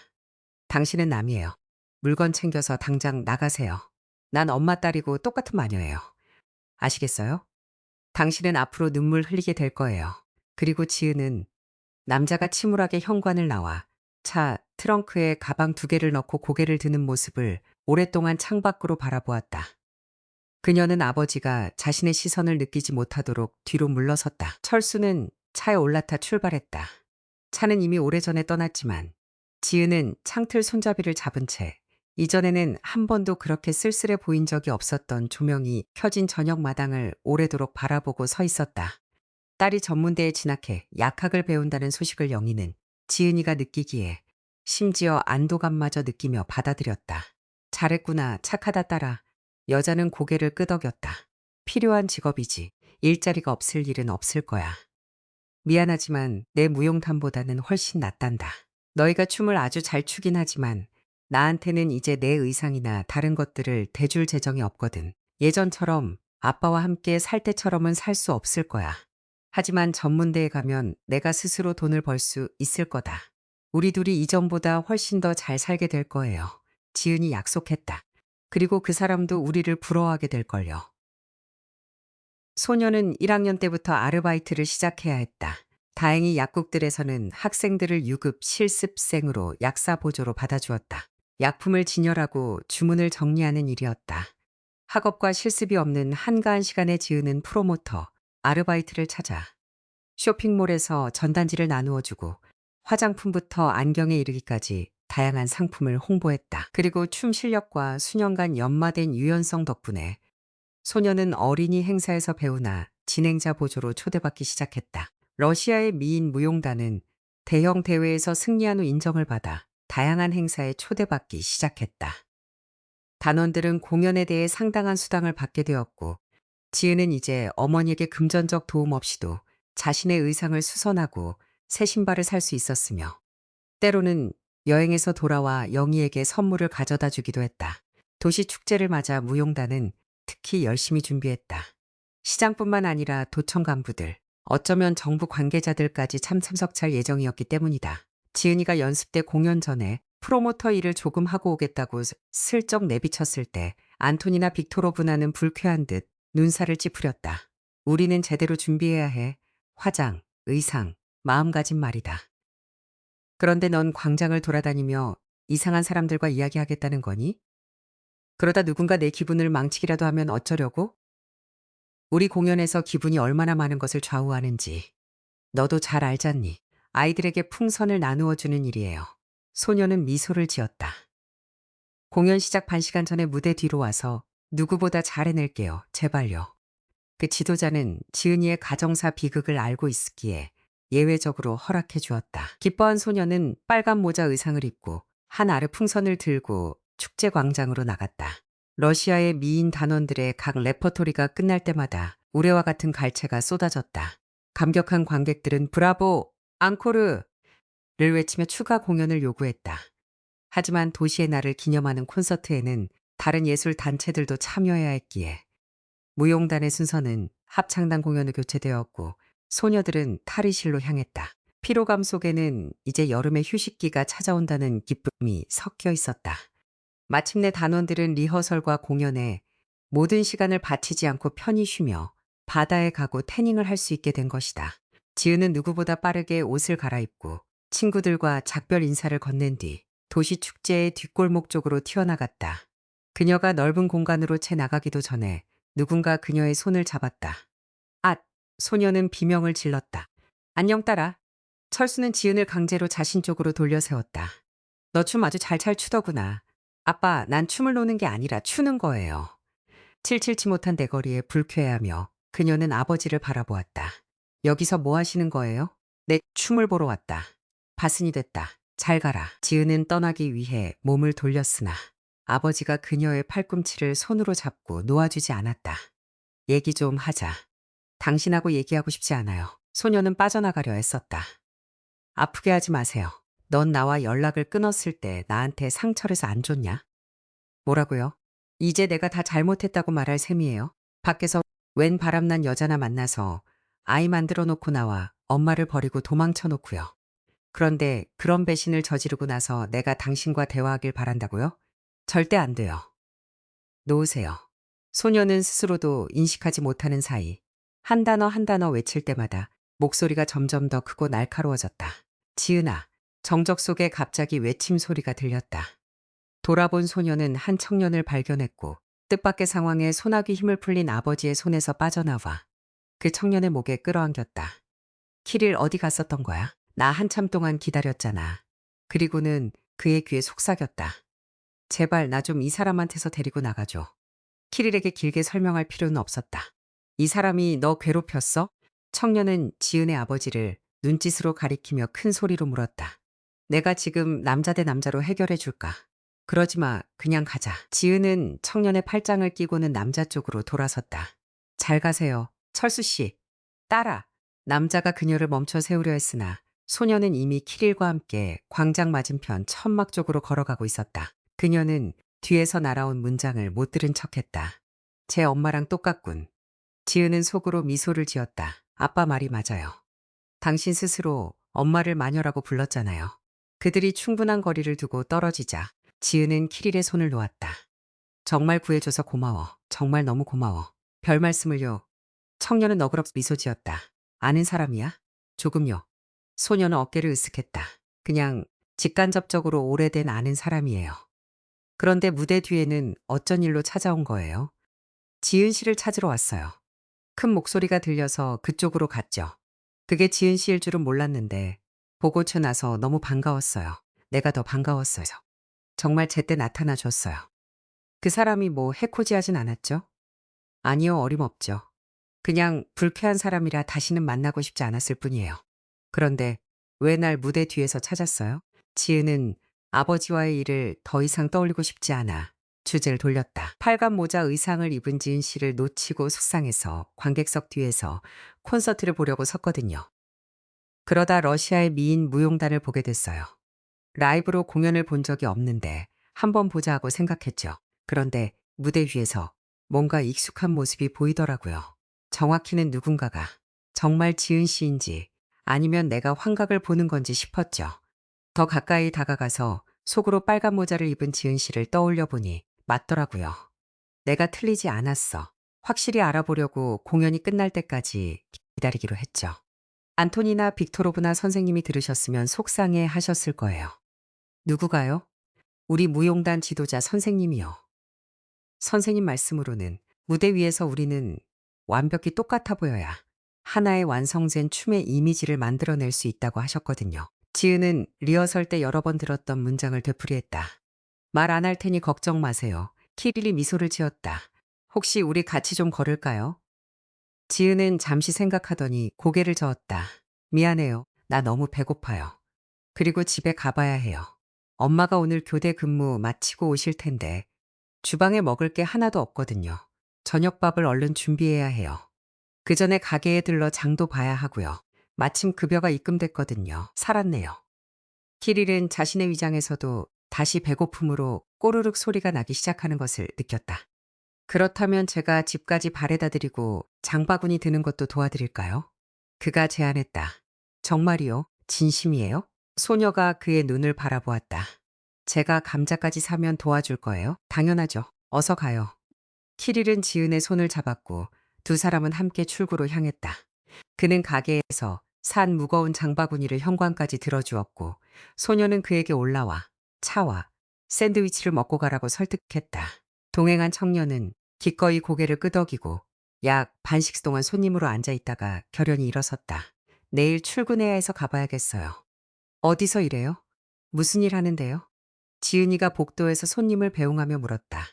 당신은 남이에요. 물건 챙겨서 당장 나가세요. 난 엄마 딸이고 똑같은 마녀예요. 아시겠어요? 당신은 앞으로 눈물 흘리게 될 거예요. 그리고 지은은 남자가 침울하게 현관을 나와 차 트렁크에 가방 2개를 넣고 고개를 드는 모습을 오랫동안 창밖으로 바라보았다. 그녀는 아버지가 자신의 시선을 느끼지 못하도록 뒤로 물러섰다. 철수는 차에 올라타 출발했다. 차는 이미 오래전에 떠났지만 지은은 창틀 손잡이를 잡은 채 이전에는 한 번도 그렇게 쓸쓸해 보인 적이 없었던 조명이 켜진 저녁 마당을 오래도록 바라보고 서 있었다. 딸이 전문대에 진학해 약학을 배운다는 소식을 영희는 지은이가 느끼기에 심지어 안도감마저 느끼며 받아들였다. 잘했구나, 착하다 딸아. 여자는 고개를 끄덕였다. 필요한 직업이지. 일자리가 없을 일은 없을 거야. 미안하지만 내 무용담보다는 훨씬 낫단다. 너희가 춤을 아주 잘 추긴 하지만 나한테는 이제 내 의상이나 다른 것들을 대줄 재정이 없거든. 예전처럼 아빠와 함께 살 때처럼은 살 수 없을 거야. 하지만 전문대에 가면 내가 스스로 돈을 벌 수 있을 거다. 우리 둘이 이전보다 훨씬 더 잘 살게 될 거예요. 지은이 약속했다. 그리고 그 사람도 우리를 부러워하게 될걸요. 소녀는 1학년 때부터 아르바이트를 시작해야 했다. 다행히 약국들에서는 학생들을 유급 실습생으로 약사 보조로 받아주었다. 약품을 진열하고 주문을 정리하는 일이었다. 학업과 실습이 없는 한가한 시간에 지으는 프로모터, 아르바이트를 찾아 쇼핑몰에서 전단지를 나누어주고 화장품부터 안경에 이르기까지 다양한 상품을 홍보했다. 그리고 춤 실력과 수년간 연마된 유연성 덕분에 소녀는 어린이 행사에서 배우나 진행자 보조로 초대받기 시작했다. 러시아의 미인 무용단은 대형 대회에서 승리한 후 인정을 받아 다양한 행사에 초대받기 시작했다. 단원들은 공연에 대해 상당한 수당을 받게 되었고 지은은 이제 어머니에게 금전적 도움 없이도 자신의 의상을 수선하고 새 신발을 살 수 있었으며 때로는 여행에서 돌아와 영희에게 선물을 가져다 주기도 했다. 도시 축제를 맞아 무용단은 특히 열심히 준비했다. 시장뿐만 아니라 도청 간부들, 어쩌면 정부 관계자들까지 참석할 예정이었기 때문이다. 지은이가 연습 때 공연 전에 프로모터 일을 조금 하고 오겠다고 슬쩍 내비쳤을 때 안톤이나 빅토로브나는 불쾌한 듯 눈살을 찌푸렸다. 우리는 제대로 준비해야 해. 화장, 의상, 마음가짐 말이다. 그런데 넌 광장을 돌아다니며 이상한 사람들과 이야기하겠다는 거니? 그러다 누군가 내 기분을 망치기라도 하면 어쩌려고? 우리 공연에서 기분이 얼마나 많은 것을 좌우하는지 너도 잘 알잖니. 아이들에게 풍선을 나누어 주는 일이에요. 소녀는 미소를 지었다. 공연 시작 반 시간 전에 무대 뒤로 와서 누구보다 잘 해낼게요. 제발요. 그 지도자는 지은이의 가정사 비극을 알고 있었기에 예외적으로 허락해 주었다. 기뻐한 소녀는 빨간 모자 의상을 입고 한 아르 풍선을 들고 축제 광장으로 나갔다. 러시아의 미인 단원들의 각 레퍼토리가 끝날 때마다 우레와 같은 갈채가 쏟아졌다. 감격한 관객들은 브라보, 앙코르를 외치며 추가 공연을 요구했다. 하지만 도시의 날을 기념하는 콘서트에는 다른 예술 단체들도 참여해야 했기에 무용단의 순서는 합창단 공연으로 교체되었고 소녀들은 탈의실로 향했다. 피로감 속에는 이제 여름의 휴식기가 찾아온다는 기쁨이 섞여 있었다. 마침내 단원들은 리허설과 공연에 모든 시간을 바치지 않고 편히 쉬며 바다에 가고 태닝을 할 수 있게 된 것이다. 지은은 누구보다 빠르게 옷을 갈아입고 친구들과 작별 인사를 건넨 뒤 도시 축제의 뒷골목 쪽으로 튀어나갔다. 그녀가 넓은 공간으로 채 나가기도 전에 누군가 그녀의 손을 잡았다. 앗! 소녀는 비명을 질렀다. 안녕 딸아. 철수는 지은을 강제로 자신 쪽으로 돌려 세웠다. 너 춤 아주 잘 추더구나. 아빠, 난 춤을 노는 게 아니라 추는 거예요. 칠칠치 못한 대거리에 불쾌해하며 그녀는 아버지를 바라보았다. 여기서 뭐 하시는 거예요? 내 춤을 보러 왔다. 바순이 됐다. 잘 가라. 지은은 떠나기 위해 몸을 돌렸으나 아버지가 그녀의 팔꿈치를 손으로 잡고 놓아주지 않았다. 얘기 좀 하자. 당신하고 얘기하고 싶지 않아요. 소녀는 빠져나가려 애썼다. 아프게 하지 마세요. 넌 나와 연락을 끊었을 때 나한테 상처를 해서 안 줬냐? 뭐라고요? 이제 내가 다 잘못했다고 말할 셈이에요. 밖에서 웬 바람난 여자나 만나서 아이 만들어 놓고 나와 엄마를 버리고 도망쳐 놓고요. 그런데 그런 배신을 저지르고 나서 내가 당신과 대화하길 바란다고요? 절대 안 돼요. 놓으세요. 소녀는 스스로도 인식하지 못하는 사이 한 단어 한 단어 외칠 때마다 목소리가 점점 더 크고 날카로워졌다. 지은아, 정적 속에 갑자기 외침 소리가 들렸다. 돌아본 소녀는 한 청년을 발견했고 뜻밖의 상황에 소나기 힘을 풀린 아버지의 손에서 빠져나와 그 청년의 목에 끌어안겼다. 키릴 어디 갔었던 거야? 나 한참 동안 기다렸잖아. 그리고는 그의 귀에 속삭였다. 제발 나 좀 이 사람한테서 데리고 나가줘. 키릴에게 길게 설명할 필요는 없었다. 이 사람이 너 괴롭혔어? 청년은 지은의 아버지를 눈짓으로 가리키며 큰 소리로 물었다. 내가 지금 남자 대 남자로 해결해 줄까? 그러지 마. 그냥 가자. 지은은 청년의 팔짱을 끼고는 남자 쪽으로 돌아섰다. 잘 가세요. 철수 씨. 따라. 남자가 그녀를 멈춰 세우려 했으나 소녀는 이미 키릴과 함께 광장 맞은편 천막 쪽으로 걸어가고 있었다. 그녀는 뒤에서 날아온 문장을 못 들은 척했다. 제 엄마랑 똑같군. 지은은 속으로 미소를 지었다. 아빠 말이 맞아요. 당신 스스로 엄마를 마녀라고 불렀잖아요. 그들이 충분한 거리를 두고 떨어지자 지은은 키릴의 손을 놓았다. 정말 구해줘서 고마워. 정말 너무 고마워. 별 말씀을요. 청년은 너그럽 미소 지었다. 아는 사람이야? 조금요. 소녀는 어깨를 으쓱했다. 그냥 직간접적으로 오래된 아는 사람이에요. 그런데 무대 뒤에는 어쩐 일로 찾아온 거예요? 지은 씨를 찾으러 왔어요. 큰 목소리가 들려서 그쪽으로 갔죠. 그게 지은 씨일 줄은 몰랐는데 보고쳐 나서 너무 반가웠어요. 내가 더 반가웠어요. 정말 제때 나타나 줬어요. 그 사람이 뭐 해코지하진 않았죠? 아니요, 어림없죠. 그냥 불쾌한 사람이라 다시는 만나고 싶지 않았을 뿐이에요. 그런데 왜 날 무대 뒤에서 찾았어요? 지은은 아버지와의 일을 더 이상 떠올리고 싶지 않아 주제를 돌렸다. 빨간 모자 의상을 입은 지은 씨를 놓치고 속상해서 관객석 뒤에서 콘서트를 보려고 섰거든요. 그러다 러시아의 미인 무용단을 보게 됐어요. 라이브로 공연을 본 적이 없는데 한번 보자 하고 생각했죠. 그런데 무대 위에서 뭔가 익숙한 모습이 보이더라고요. 정확히는 누군가가 정말 지은 씨인지 아니면 내가 환각을 보는 건지 싶었죠. 더 가까이 다가가서 속으로 빨간 모자를 입은 지은 씨를 떠올려 보니 맞더라고요. 내가 틀리지 않았어. 확실히 알아보려고 공연이 끝날 때까지 기다리기로 했죠. 안토니나 빅토로브나 선생님이 들으셨으면 속상해 하셨을 거예요. 누구가요? 우리 무용단 지도자 선생님이요. 선생님 말씀으로는 무대 위에서 우리는 완벽히 똑같아 보여야 하나의 완성된 춤의 이미지를 만들어낼 수 있다고 하셨거든요. 지은은 리허설 때 여러 번 들었던 문장을 되풀이했다. 말 안 할 테니 걱정 마세요. 키릴이 미소를 지었다. 혹시 우리 같이 좀 걸을까요? 지은은 잠시 생각하더니 고개를 저었다. 미안해요. 나 너무 배고파요. 그리고 집에 가봐야 해요. 엄마가 오늘 교대 근무 마치고 오실 텐데 주방에 먹을 게 하나도 없거든요. 저녁밥을 얼른 준비해야 해요. 그 전에 가게에 들러 장도 봐야 하고요. 마침 급여가 입금됐거든요. 살았네요. 키릴은 자신의 위장에서도 다시 배고픔으로 꼬르륵 소리가 나기 시작하는 것을 느꼈다. 그렇다면 제가 집까지 바래다 드리고 장바구니 드는 것도 도와드릴까요? 그가 제안했다. 정말이요? 진심이에요? 소녀가 그의 눈을 바라보았다. 제가 감자까지 사면 도와줄 거예요? 당연하죠. 어서 가요. 키릴은 지은의 손을 잡았고 두 사람은 함께 출구로 향했다. 그는 가게에서 산 무거운 장바구니를 현관까지 들어주었고 소녀는 그에게 올라와 차와 샌드위치를 먹고 가라고 설득했다. 동행한 청년은 기꺼이 고개를 끄덕이고 약 반씩 동안 손님으로 앉아 있다가 결연히 일어섰다. 내일 출근해야 해서 가봐야겠어요. 어디서 일해요? 무슨 일 하는데요? 지은이가 복도에서 손님을 배웅하며 물었다.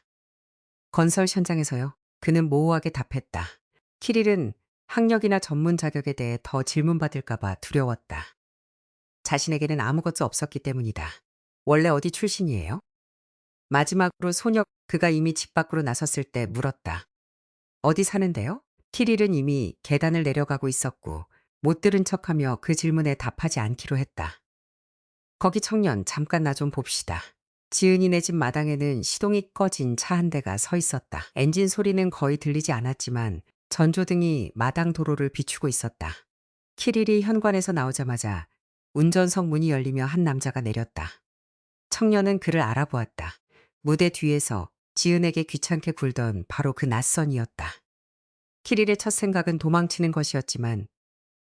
건설 현장에서요. 그는 모호하게 답했다. 키릴은 학력이나 전문 자격에 대해 더 질문받을까봐 두려웠다. 자신에게는 아무것도 없었기 때문이다. 원래 어디 출신이에요? 마지막으로 그가 이미 집 밖으로 나섰을 때 물었다. 어디 사는데요? 키릴은 이미 계단을 내려가고 있었고 못 들은 척하며 그 질문에 답하지 않기로 했다. 거기 청년, 잠깐 나 좀 봅시다. 지은이네 집 마당에는 시동이 꺼진 차 한 대가 서 있었다. 엔진 소리는 거의 들리지 않았지만 전조등이 마당 도로를 비추고 있었다. 키릴이 현관에서 나오자마자 운전석 문이 열리며 한 남자가 내렸다. 청년은 그를 알아보았다. 무대 뒤에서 지은에게 귀찮게 굴던 바로 그 낯선이었다. 키릴의 첫 생각은 도망치는 것이었지만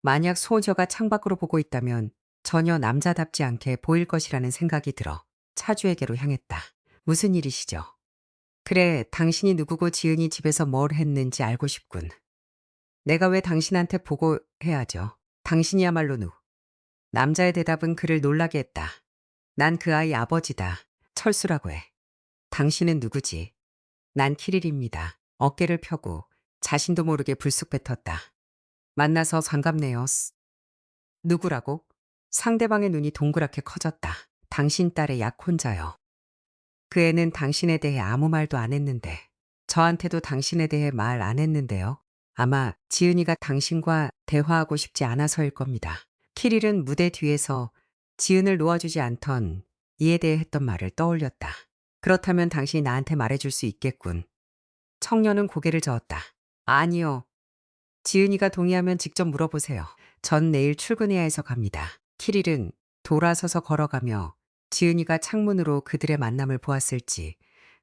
만약 소녀가 창밖으로 보고 있다면 전혀 남자답지 않게 보일 것이라는 생각이 들어 차주에게로 향했다. 무슨 일이시죠? 그래, 당신이 누구고 지은이 집에서 뭘 했는지 알고 싶군. 내가 왜 당신한테 보고해야죠? 당신이야말로 남자의 대답은 그를 놀라게 했다. 난 그 아이 아버지다. 철수라고 해. 당신은 누구지? 난 키릴입니다. 어깨를 펴고 자신도 모르게 불쑥 뱉었다. 만나서 반갑네요. 누구라고? 상대방의 눈이 동그랗게 커졌다. 당신 딸의 약혼자요. 그 애는 당신에 대해 아무 말도 안 했는데. 저한테도 당신에 대해 말 안 했는데요. 아마 지은이가 당신과 대화하고 싶지 않아서일 겁니다. 키릴은 무대 뒤에서 지은을 놓아주지 않던 이에 대해 했던 말을 떠올렸다. 그렇다면 당신이 나한테 말해줄 수 있겠군. 청년은 고개를 저었다. 아니요. 지은이가 동의하면 직접 물어보세요. 전 내일 출근해야 해서 갑니다. 키릴은 돌아서서 걸어가며 지은이가 창문으로 그들의 만남을 보았을지,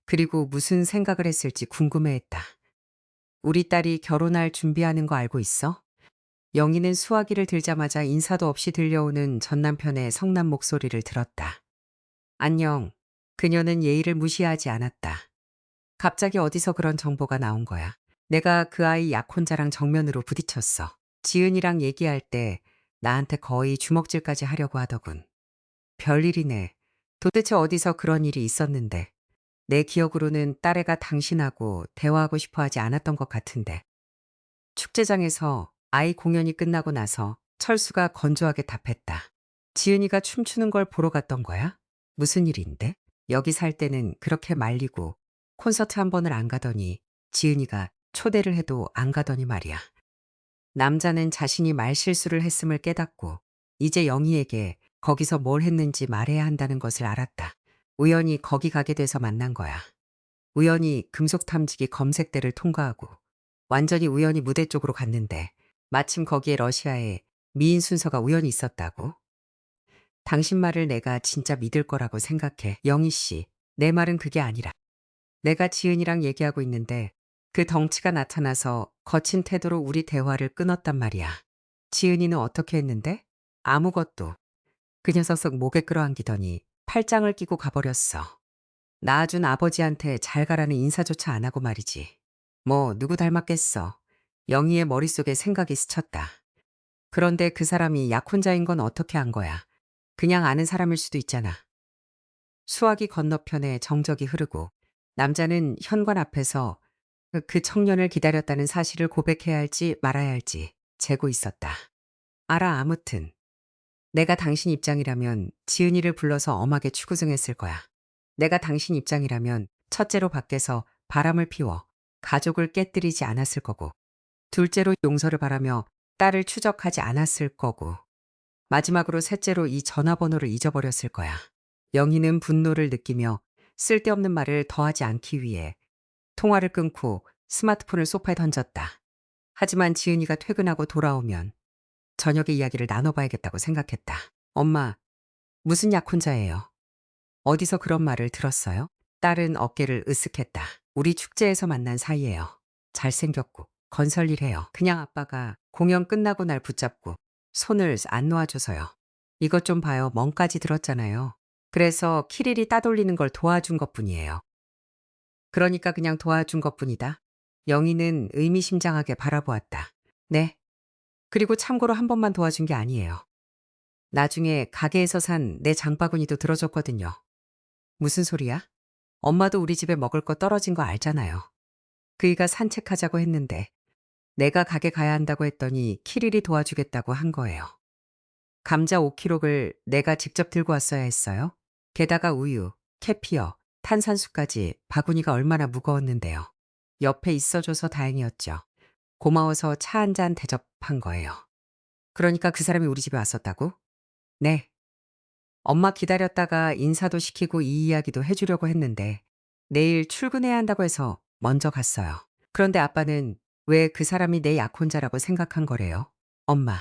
그리고 무슨 생각을 했을지 궁금해했다. 우리 딸이 결혼할 준비하는 거 알고 있어? 영희는 수화기를 들자마자 인사도 없이 들려오는 전 남편의 성난 목소리를 들었다. 안녕. 그녀는 예의를 무시하지 않았다. 갑자기 어디서 그런 정보가 나온 거야. 내가 그 아이 약혼자랑 정면으로 부딪혔어. 지은이랑 얘기할 때 나한테 거의 주먹질까지 하려고 하더군. 별일이네. 도대체 어디서 그런 일이 있었는데. 내 기억으로는 딸애가 당신하고 대화하고 싶어 하지 않았던 것 같은데. 축제장에서 아이 공연이 끝나고 나서 철수가 건조하게 답했다. 지은이가 춤추는 걸 보러 갔던 거야? 무슨 일인데? 여기 살 때는 그렇게 말리고 콘서트 한 번을 안 가더니 지은이가 초대를 해도 안 가더니 말이야. 남자는 자신이 말실수를 했음을 깨닫고 이제 영희에게 거기서 뭘 했는지 말해야 한다는 것을 알았다. 우연히 거기 가게 돼서 만난 거야. 우연히 금속탐지기 검색대를 통과하고 완전히 우연히 무대 쪽으로 갔는데 마침 거기에 러시아에 미인 순서가 우연히 있었다고. 당신 말을 내가 진짜 믿을 거라고 생각해. 영희 씨, 내 말은 그게 아니라. 내가 지은이랑 얘기하고 있는데 그 덩치가 나타나서 거친 태도로 우리 대화를 끊었단 말이야. 지은이는 어떻게 했는데? 아무것도. 그 녀석 목에 끌어안기더니 팔짱을 끼고 가버렸어. 낳아준 아버지한테 잘 가라는 인사조차 안 하고 말이지. 뭐 누구 닮았겠어. 영희의 머릿속에 생각이 스쳤다. 그런데 그 사람이 약혼자인 건 어떻게 한 거야? 그냥 아는 사람일 수도 있잖아. 수화기 건너편에 정적이 흐르고 남자는 현관 앞에서 그 청년을 기다렸다는 사실을 고백해야 할지 말아야 할지 재고 있었다. 알아, 아무튼. 내가 당신 입장이라면 지은이를 불러서 엄하게 추구승했을 거야. 내가 당신 입장이라면 첫째로 밖에서 바람을 피워 가족을 깨뜨리지 않았을 거고, 둘째로 용서를 바라며 딸을 추적하지 않았을 거고, 마지막으로 셋째로 이 전화번호를 잊어버렸을 거야. 영희는 분노를 느끼며 쓸데없는 말을 더하지 않기 위해 통화를 끊고 스마트폰을 소파에 던졌다. 하지만 지은이가 퇴근하고 돌아오면 저녁에 이야기를 나눠봐야겠다고 생각했다. 엄마, 무슨 약혼자예요? 어디서 그런 말을 들었어요? 딸은 어깨를 으쓱했다. 우리 축제에서 만난 사이예요. 잘생겼고 건설일해요. 그냥 아빠가 공연 끝나고 날 붙잡고 손을 안 놓아줘서요. 이것 좀 봐요. 멍까지 들었잖아요. 그래서 키릴이 따돌리는 걸 도와준 것뿐이에요. 그러니까 그냥 도와준 것뿐이다. 영희는 의미심장하게 바라보았다. 네. 그리고 참고로 한 번만 도와준 게 아니에요. 나중에 가게에서 산 내 장바구니도 들어줬거든요. 무슨 소리야? 엄마도 우리 집에 먹을 거 떨어진 거 알잖아요. 그이가 산책하자고 했는데 내가 가게 가야 한다고 했더니 키릴이 도와주겠다고 한 거예요. 감자 5kg를 내가 직접 들고 왔어야 했어요. 게다가 우유, 캐피어, 탄산수까지 바구니가 얼마나 무거웠는데요. 옆에 있어줘서 다행이었죠. 고마워서 차 한 잔 대접한 거예요. 그러니까 그 사람이 우리 집에 왔었다고? 네. 엄마 기다렸다가 인사도 시키고 이 이야기도 해주려고 했는데 내일 출근해야 한다고 해서 먼저 갔어요. 그런데 아빠는 왜 그 사람이 내 약혼자라고 생각한 거래요? 엄마,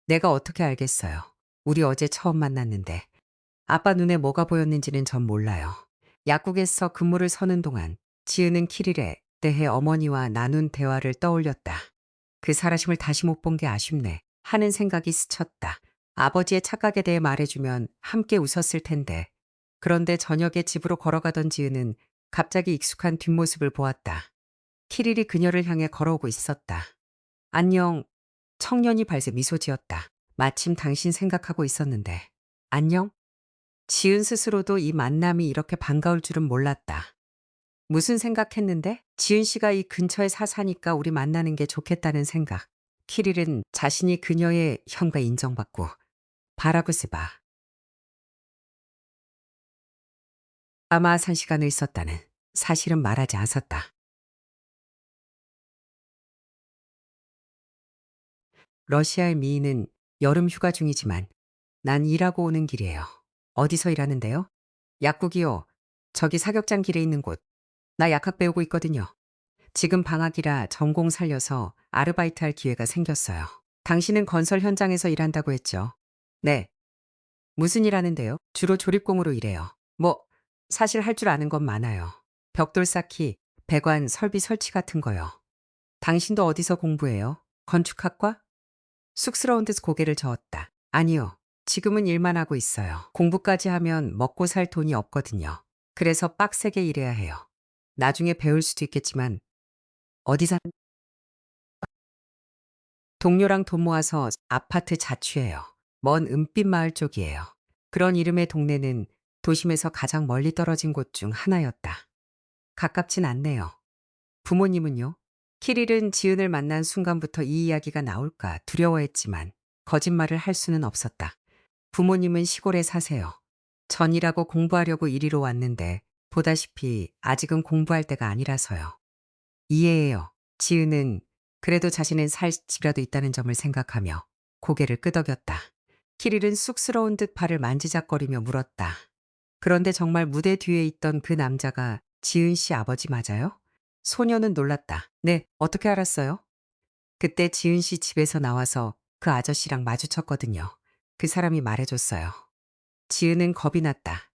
내가 어떻게 알겠어요. 우리 어제 처음 만났는데 아빠 눈에 뭐가 보였는지는 전 몰라요. 약국에서 근무를 서는 동안 지은은 키릴에 대해 어머니와 나눈 대화를 떠올렸다. 그 사라심을 다시 못 본 게 아쉽네 하는 생각이 스쳤다. 아버지의 착각에 대해 말해주면 함께 웃었을 텐데. 그런데 저녁에 집으로 걸어가던 지은은 갑자기 익숙한 뒷모습을 보았다. 키릴이 그녀를 향해 걸어오고 있었다. 안녕. 청년이 발세 미소 지었다. 마침 당신 생각하고 있었는데. 안녕? 지은 스스로도 이 만남이 이렇게 반가울 줄은 몰랐다. 무슨 생각했는데? 지은 씨가 이 근처에 사니까 우리 만나는 게 좋겠다는 생각. 키릴은 자신이 그녀의 현과 인정받고 바라브스바 아마 산 시간을 있었다는 사실은 말하지 않았다. 러시아의 미인은 여름 휴가 중이지만 난 일하고 오는 길이에요. 어디서 일하는데요? 약국이요. 저기 사격장 길에 있는 곳. 나 약학 배우고 있거든요. 지금 방학이라 전공 살려서 아르바이트 할 기회가 생겼어요. 당신은 건설 현장에서 일한다고 했죠? 네. 무슨 일 하는데요? 주로 조립공으로 일해요. 뭐, 사실 할 줄 아는 건 많아요. 벽돌 쌓기, 배관, 설비 설치 같은 거요. 당신도 어디서 공부해요? 건축학과? 쑥스러운 듯 고개를 저었다. 아니요. 지금은 일만 하고 있어요. 공부까지 하면 먹고 살 돈이 없거든요. 그래서 빡세게 일해야 해요. 나중에 배울 수도 있겠지만 어디 사 동료랑 돈 모아서 아파트 자취해요. 먼 은빛 마을 쪽이에요. 그런 이름의 동네는 도심에서 가장 멀리 떨어진 곳 중 하나였다. 가깝진 않네요. 부모님은요? 키릴은 지은을 만난 순간부터 이 이야기가 나올까 두려워했지만 거짓말을 할 수는 없었다. 부모님은 시골에 사세요. 전이라고 공부하려고 이리로 왔는데 보다시피 아직은 공부할 때가 아니라서요. 이해해요. 지은은 그래도 자신은 살 집이라도 있다는 점을 생각하며 고개를 끄덕였다. 키릴은 쑥스러운 듯 발을 만지작거리며 물었다. 그런데 정말 무대 뒤에 있던 그 남자가 지은 씨 아버지 맞아요? 소녀는 놀랐다. 네, 어떻게 알았어요? 그때 지은 씨 집에서 나와서 그 아저씨랑 마주쳤거든요. 그 사람이 말해줬어요. 지은은 겁이 났다.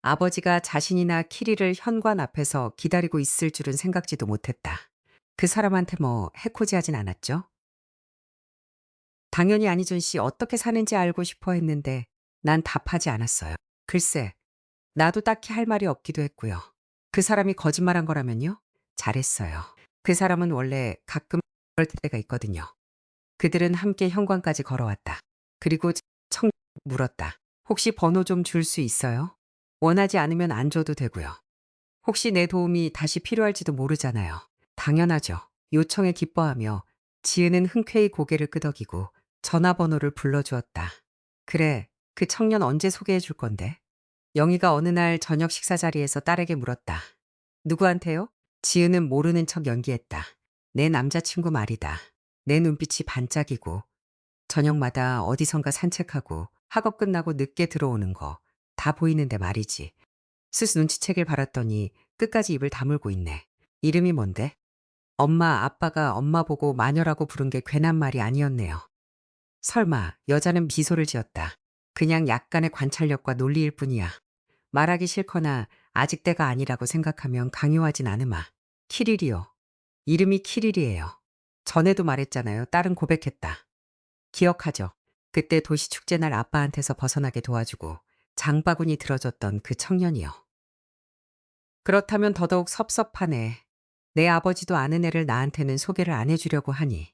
아버지가 자신이나 키리를 현관 앞에서 기다리고 있을 줄은 생각지도 못했다. 그 사람한테 뭐 해코지하진 않았죠? 당연히 안희준 씨 어떻게 사는지 알고 싶어 했는데 난 답하지 않았어요. 글쎄, 나도 딱히 할 말이 없기도 했고요. 그 사람이 거짓말한 거라면요? 잘했어요. 그 사람은 원래 가끔 그럴 때가 있거든요. 그들은 함께 현관까지 걸어왔다. 그리고 청 물었다. 혹시 번호 좀 줄 수 있어요? 원하지 않으면 안 줘도 되고요. 혹시 내 도움이 다시 필요할지도 모르잖아요. 당연하죠. 요청에 기뻐하며 지은은 흔쾌히 고개를 끄덕이고 전화번호를 불러주었다. 그래, 그 청년 언제 소개해 줄 건데? 영희가 어느 날 저녁 식사 자리에서 딸에게 물었다. 누구한테요? 지은은 모르는 척 연기했다. 내 남자친구 말이다. 내 눈빛이 반짝이고 저녁마다 어디선가 산책하고 학업 끝나고 늦게 들어오는 거 다 보이는데 말이지. 스스 눈치채길 바랐더니 끝까지 입을 다물고 있네. 이름이 뭔데? 엄마, 아빠가 엄마 보고 마녀라고 부른 게 괜한 말이 아니었네요. 설마 여자는 미소를 지었다. 그냥 약간의 관찰력과 논리일 뿐이야. 말하기 싫거나 아직 때가 아니라고 생각하면 강요하진 않으마. 키릴이요. 이름이 키릴이에요. 전에도 말했잖아요. 딸은 고백했다. 기억하죠? 그때 도시 축제날 아빠한테서 벗어나게 도와주고 장바구니 들어줬던 그 청년이요. 그렇다면 더더욱 섭섭하네. 내 아버지도 아는 애를 나한테는 소개를 안 해주려고 하니.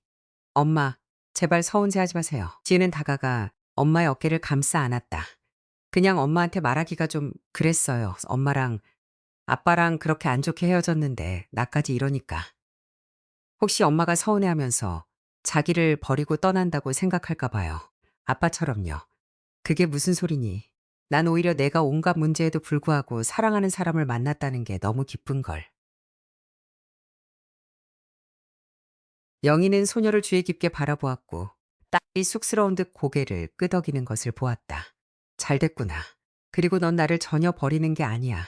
엄마, 제발 서운해하지 마세요. 지는 다가가 엄마의 어깨를 감싸 안았다. 그냥 엄마한테 말하기가 좀 그랬어요. 엄마랑 아빠랑 그렇게 안 좋게 헤어졌는데 나까지 이러니까. 혹시 엄마가 서운해하면서 자기를 버리고 떠난다고 생각할까 봐요. 아빠처럼요. 그게 무슨 소리니? 난 오히려 내가 온갖 문제에도 불구하고 사랑하는 사람을 만났다는 게 너무 기쁜 걸. 영희는 소녀를 주의 깊게 바라보았고 딸이 쑥스러운 듯 고개를 끄덕이는 것을 보았다. 잘 됐구나. 그리고 넌 나를 전혀 버리는 게 아니야.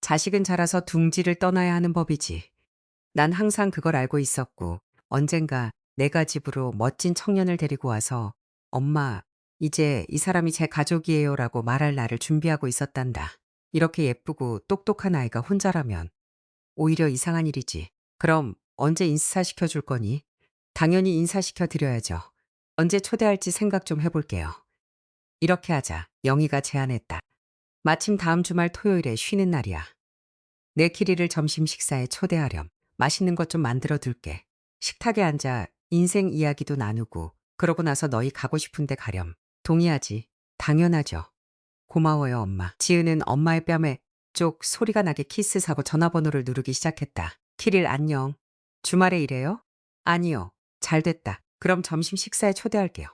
자식은 자라서 둥지를 떠나야 하는 법이지. 난 항상 그걸 알고 있었고 언젠가 내가 집으로 멋진 청년을 데리고 와서 엄마, 이제 이 사람이 제 가족이에요라고 말할 날을 준비하고 있었단다. 이렇게 예쁘고 똑똑한 아이가 혼자라면 오히려 이상한 일이지. 그럼 언제 인사시켜 줄 거니? 당연히 인사시켜 드려야죠. 언제 초대할지 생각 좀 해볼게요. 이렇게 하자. 영희가 제안했다. 마침 다음 주말 토요일에 쉬는 날이야. 내 키리를 점심 식사에 초대하렴. 맛있는 것 좀 만들어 둘게. 식탁에 앉아 인생 이야기도 나누고 그러고 나서 너희 가고 싶은 데 가렴. 동의하지? 당연하죠. 고마워요, 엄마. 지은은 엄마의 뺨에 쪽 소리가 나게 키스사고 전화번호를 누르기 시작했다. 키릴 안녕. 주말에 일해요? 아니요. 잘 됐다. 그럼 점심 식사에 초대할게요.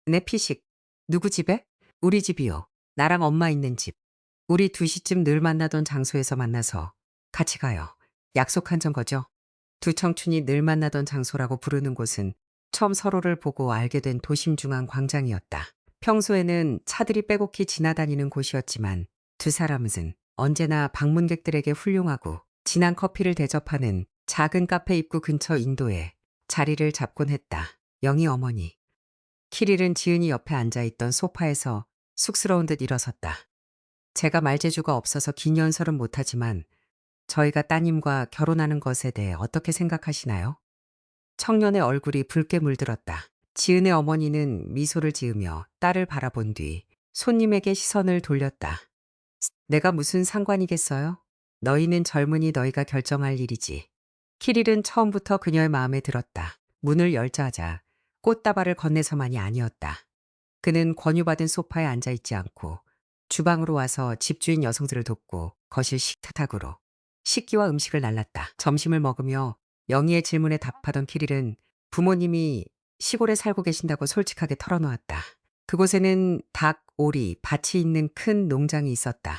내 피식. 누구 집에? 우리 집이요. 나랑 엄마 있는 집. 우리 2시쯤 늘 만나던 장소에서 만나서 같이 가요. 약속한 거죠? 두 청춘이 늘 만나던 장소라고 부르는 곳은 처음 서로를 보고 알게 된 도심 중앙 광장이었다. 평소에는 차들이 빼곡히 지나다니는 곳이었지만 두 사람은 언제나 방문객들에게 훌륭하고 진한 커피를 대접하는 작은 카페 입구 근처 인도에 자리를 잡곤 했다. 영희 어머니. 키릴은 지은이 옆에 앉아있던 소파에서 쑥스러운 듯 일어섰다. 제가 말재주가 없어서 긴 연설은 못하지만 저희가 따님과 결혼하는 것에 대해 어떻게 생각하시나요? 청년의 얼굴이 붉게 물들었다. 지은의 어머니는 미소를 지으며 딸을 바라본 뒤 손님에게 시선을 돌렸다. 내가 무슨 상관이겠어요? 너희는 젊으니 너희가 결정할 일이지. 키릴은 처음부터 그녀의 마음에 들었다. 문을 열자마자 꽃다발을 건네서만이 아니었다. 그는 권유받은 소파에 앉아있지 않고 주방으로 와서 집주인 여성들을 돕고 거실 식탁으로 식기와 음식을 날랐다. 점심을 먹으며 영희의 질문에 답하던 키릴은 부모님이 시골에 살고 계신다고 솔직하게 털어놓았다. 그곳에는 닭, 오리, 밭이 있는 큰 농장이 있었다.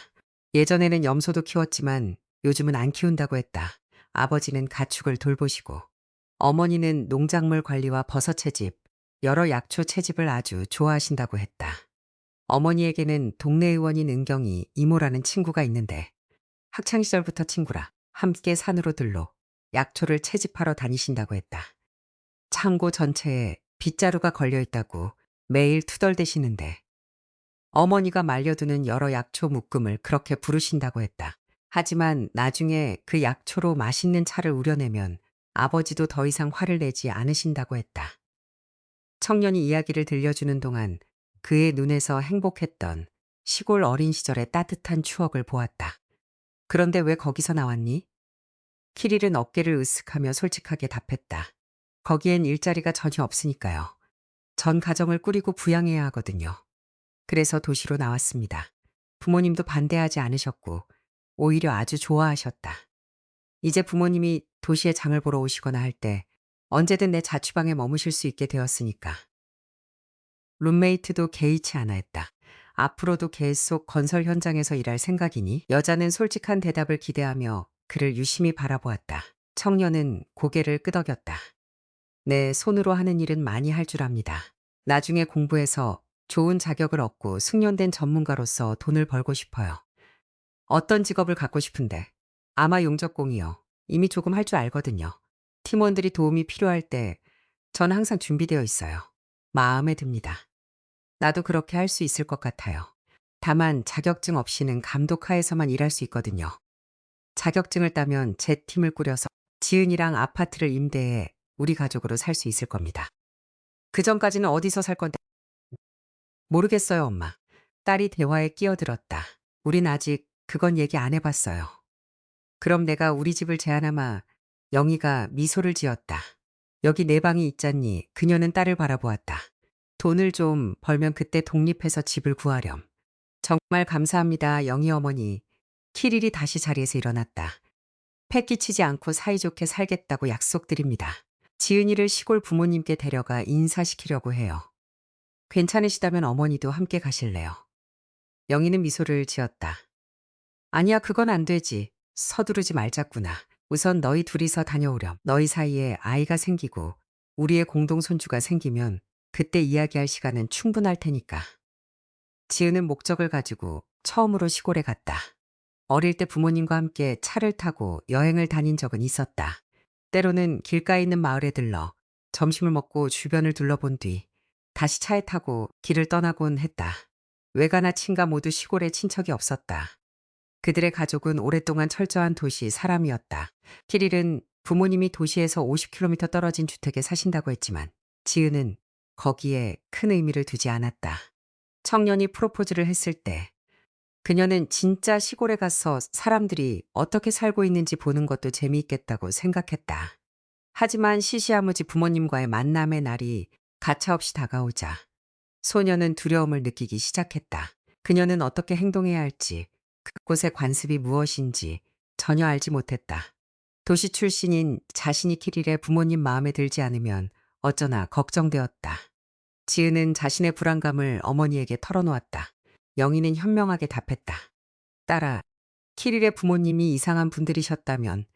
예전에는 염소도 키웠지만 요즘은 안 키운다고 했다. 아버지는 가축을 돌보시고 어머니는 농작물 관리와 버섯 채집, 여러 약초 채집을 아주 좋아하신다고 했다. 어머니에게는 동네 의원인 은경이 이모라는 친구가 있는데 학창시절부터 친구라 함께 산으로 들러 약초를 채집하러 다니신다고 했다. 창고 전체에 빗자루가 걸려 있다고 매일 투덜대시는데 어머니가 말려두는 여러 약초 묶음을 그렇게 부르신다고 했다. 하지만 나중에 그 약초로 맛있는 차를 우려내면 아버지도 더 이상 화를 내지 않으신다고 했다. 청년이 이야기를 들려주는 동안 그의 눈에서 행복했던 시골 어린 시절의 따뜻한 추억을 보았다. 그런데 왜 거기서 나왔니? 키릴은 어깨를 으쓱하며 솔직하게 답했다. 거기엔 일자리가 전혀 없으니까요. 전 가정을 꾸리고 부양해야 하거든요. 그래서 도시로 나왔습니다. 부모님도 반대하지 않으셨고 오히려 아주 좋아하셨다. 이제 부모님이 도시에 장을 보러 오시거나 할 때 언제든 내 자취방에 머무실 수 있게 되었으니까. 룸메이트도 개의치 않아 했다. 앞으로도 계속 건설 현장에서 일할 생각이니? 여자는 솔직한 대답을 기대하며 그를 유심히 바라보았다. 청년은 고개를 끄덕였다. 내 손으로 하는 일은 많이 할 줄 압니다. 나중에 공부해서 좋은 자격을 얻고 숙련된 전문가로서 돈을 벌고 싶어요. 어떤 직업을 갖고 싶은데? 아마 용접공이요. 이미 조금 할 줄 알거든요. 팀원들이 도움이 필요할 때 전 항상 준비되어 있어요. 마음에 듭니다. 나도 그렇게 할 수 있을 것 같아요. 다만 자격증 없이는 감독하에서만 일할 수 있거든요. 자격증을 따면 제 팀을 꾸려서 지은이랑 아파트를 임대해 우리 가족으로 살 수 있을 겁니다. 그 전까지는 어디서 살 건데? 모르겠어요, 엄마. 딸이 대화에 끼어들었다. 우린 아직 그건 얘기 안 해봤어요. 그럼 내가 우리 집을 제안하마. 영희가 미소를 지었다. 여기 내 방이 있잖니. 그녀는 딸을 바라보았다. 돈을 좀 벌면 그때 독립해서 집을 구하렴. 정말 감사합니다, 영희 어머니. 키릴이 다시 자리에서 일어났다. 패 끼치지 않고 사이좋게 살겠다고 약속드립니다. 지은이를 시골 부모님께 데려가 인사시키려고 해요. 괜찮으시다면 어머니도 함께 가실래요? 영희는 미소를 지었다. 아니야, 그건 안 되지. 서두르지 말자꾸나. 우선 너희 둘이서 다녀오렴. 너희 사이에 아이가 생기고 우리의 공동 손주가 생기면 그때 이야기할 시간은 충분할 테니까. 지은은 목적을 가지고 처음으로 시골에 갔다. 어릴 때 부모님과 함께 차를 타고 여행을 다닌 적은 있었다. 때로는 길가에 있는 마을에 들러 점심을 먹고 주변을 둘러본 뒤 다시 차에 타고 길을 떠나곤 했다. 외가나 친가 모두 시골에 친척이 없었다. 그들의 가족은 오랫동안 철저한 도시 사람이었다. 키릴은 부모님이 도시에서 50km 떨어진 주택에 사신다고 했지만 지은은 거기에 큰 의미를 두지 않았다. 청년이 프로포즈를 했을 때 그녀는 진짜 시골에 가서 사람들이 어떻게 살고 있는지 보는 것도 재미있겠다고 생각했다. 하지만 시시아무지 부모님과의 만남의 날이 가차없이 다가오자 소녀는 두려움을 느끼기 시작했다. 그녀는 어떻게 행동해야 할지, 그곳의 관습이 무엇인지 전혀 알지 못했다. 도시 출신인 자신이 키릴의 부모님 마음에 들지 않으면 어쩌나 걱정되었다. 지은은 자신의 불안감을 어머니에게 털어놓았다. 영희는 현명하게 답했다. 딸아, 키릴의 부모님이 이상한 분들이셨다면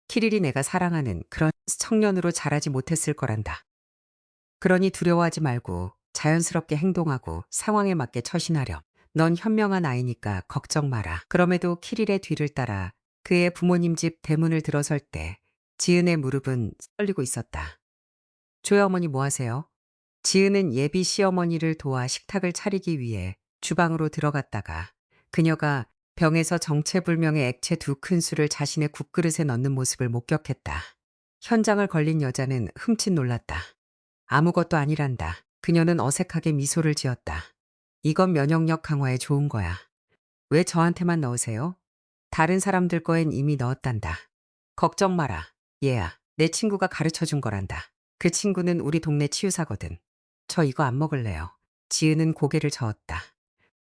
키릴이 내가 사랑하는 그런 청년으로 자라지 못했을 거란다. 그러니 두려워하지 말고 자연스럽게 행동하고 상황에 맞게 처신하렴. 넌 현명한 아이니까 걱정 마라. 그럼에도 키릴의 뒤를 따라 그의 부모님 집 대문을 들어설 때 지은의 무릎은 떨리고 있었다. 조여어머니 뭐 하세요? 지은은 예비 시어머니를 도와 식탁을 차리기 위해 주방으로 들어갔다가 그녀가 병에서 정체불명의 액체 2큰술을 자신의 국그릇에 넣는 모습을 목격했다. 현장을 걸린 여자는 흠칫 놀랐다. 아무것도 아니란다. 그녀는 어색하게 미소를 지었다. 이건 면역력 강화에 좋은 거야. 왜 저한테만 넣으세요? 다른 사람들 거엔 이미 넣었단다. 걱정 마라. 얘야, 내 친구가 가르쳐 준 거란다. 그 친구는 우리 동네 치유사거든. 저 이거 안 먹을래요. 지은은 고개를 저었다.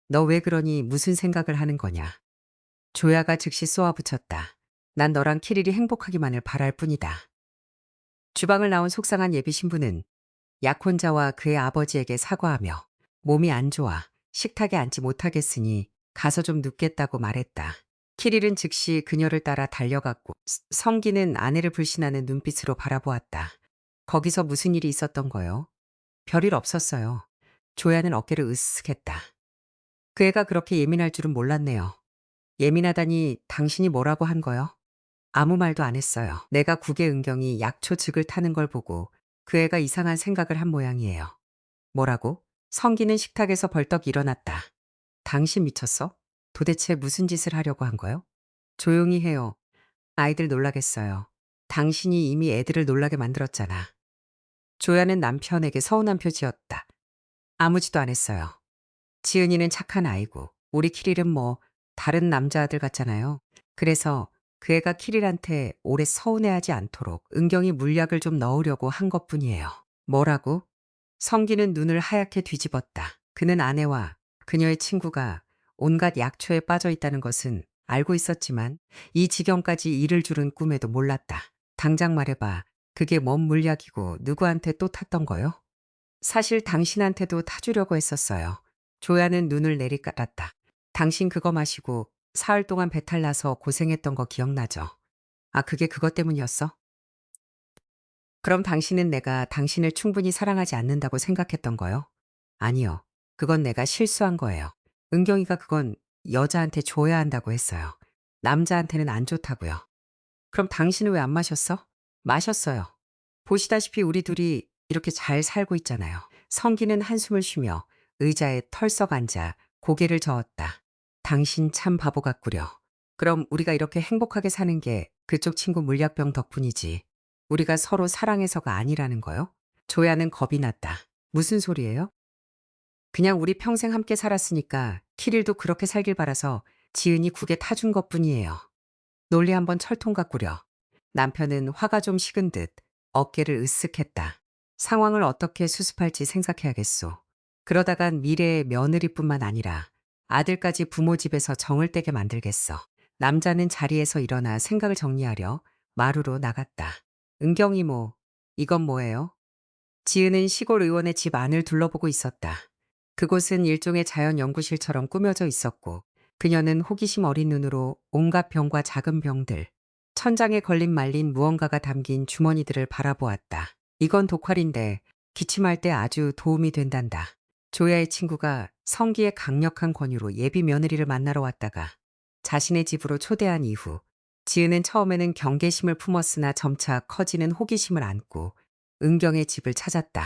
너 왜 그러니 무슨 생각을 하는 거냐? 조야가 즉시 쏘아붙였다. 난 너랑 키릴이 행복하기만을 바랄 뿐이다. 주방을 나온 속상한 예비 신부는 약혼자와 그의 아버지에게 사과하며 몸이 안 좋아 식탁에 앉지 못하겠으니 가서 좀 눕겠다고 말했다. 키릴은 즉시 그녀를 따라 달려갔고 성기는 아내를 불신하는 눈빛으로 바라보았다. 거기서 무슨 일이 있었던 거요? 별일 없었어요. 조야는 어깨를 으쓱했다. 그 애가 그렇게 예민할 줄은 몰랐네요. 예민하다니 당신이 뭐라고 한 거요? 아무 말도 안 했어요. 내가 국의 은경이 약초즉을 타는 걸 보고 그 애가 이상한 생각을 한 모양이에요. 뭐라고? 성기는 식탁에서 벌떡 일어났다. 당신 미쳤어? 도대체 무슨 짓을 하려고 한 거요? 조용히 해요. 아이들 놀라겠어요. 당신이 이미 애들을 놀라게 만들었잖아. 조야는 남편에게 서운한 표지였다. 아무 짓도 안 했어요. 지은이는 착한 아이고 우리 키릴은 뭐 다른 남자아들 같잖아요. 그래서 그 애가 키릴한테 오래 서운해하지 않도록 은경이 물약을 좀 넣으려고 한 것뿐이에요. 뭐라고? 성기는 눈을 하얗게 뒤집었다. 그는 아내와 그녀의 친구가 온갖 약초에 빠져 있다는 것은 알고 있었지만 이 지경까지 이를 줄은 꿈에도 몰랐다. 당장 말해봐. 그게 뭔 물약이고 누구한테 또 탔던 거요? 사실 당신한테도 타주려고 했었어요. 조야는 눈을 내리깔았다. 당신 그거 마시고 사흘 동안 배탈 나서 고생했던 거 기억나죠? 아, 그게 그것 때문이었어? 그럼 당신은 내가 당신을 충분히 사랑하지 않는다고 생각했던 거요? 아니요. 그건 내가 실수한 거예요. 은경이가 그건 여자한테 줘야 한다고 했어요. 남자한테는 안 좋다고요. 그럼 당신은 왜 안 마셨어? 마셨어요. 보시다시피 우리 둘이 이렇게 잘 살고 있잖아요. 성기는 한숨을 쉬며 의자에 털썩 앉아 고개를 저었다. 당신 참 바보 같구려. 그럼 우리가 이렇게 행복하게 사는 게 그쪽 친구 물약병 덕분이지. 우리가 서로 사랑해서가 아니라는 거요? 조야는 겁이 났다. 무슨 소리예요? 그냥 우리 평생 함께 살았으니까 키릴도 그렇게 살길 바라서 지은이 국에 타준 것뿐이에요. 논리 한번 철통 같구려. 남편은 화가 좀 식은 듯 어깨를 으쓱했다. 상황을 어떻게 수습할지 생각해야겠소. 그러다간 미래의 며느리뿐만 아니라 아들까지 부모 집에서 정을 떼게 만들겠어. 남자는 자리에서 일어나 생각을 정리하려 마루로 나갔다. 은경 이모, 이건 뭐예요? 지은은 시골 의원의 집 안을 둘러보고 있었다. 그곳은 일종의 자연 연구실처럼 꾸며져 있었고 그녀는 호기심 어린 눈으로 온갖 병과 작은 병들, 천장에 걸린 말린 무언가가 담긴 주머니들을 바라보았다. 이건 독활인데 기침할 때 아주 도움이 된단다. 조야의 친구가 성기의 강력한 권유로 예비 며느리를 만나러 왔다가 자신의 집으로 초대한 이후 지은은 처음에는 경계심을 품었으나 점차 커지는 호기심을 안고 은경의 집을 찾았다.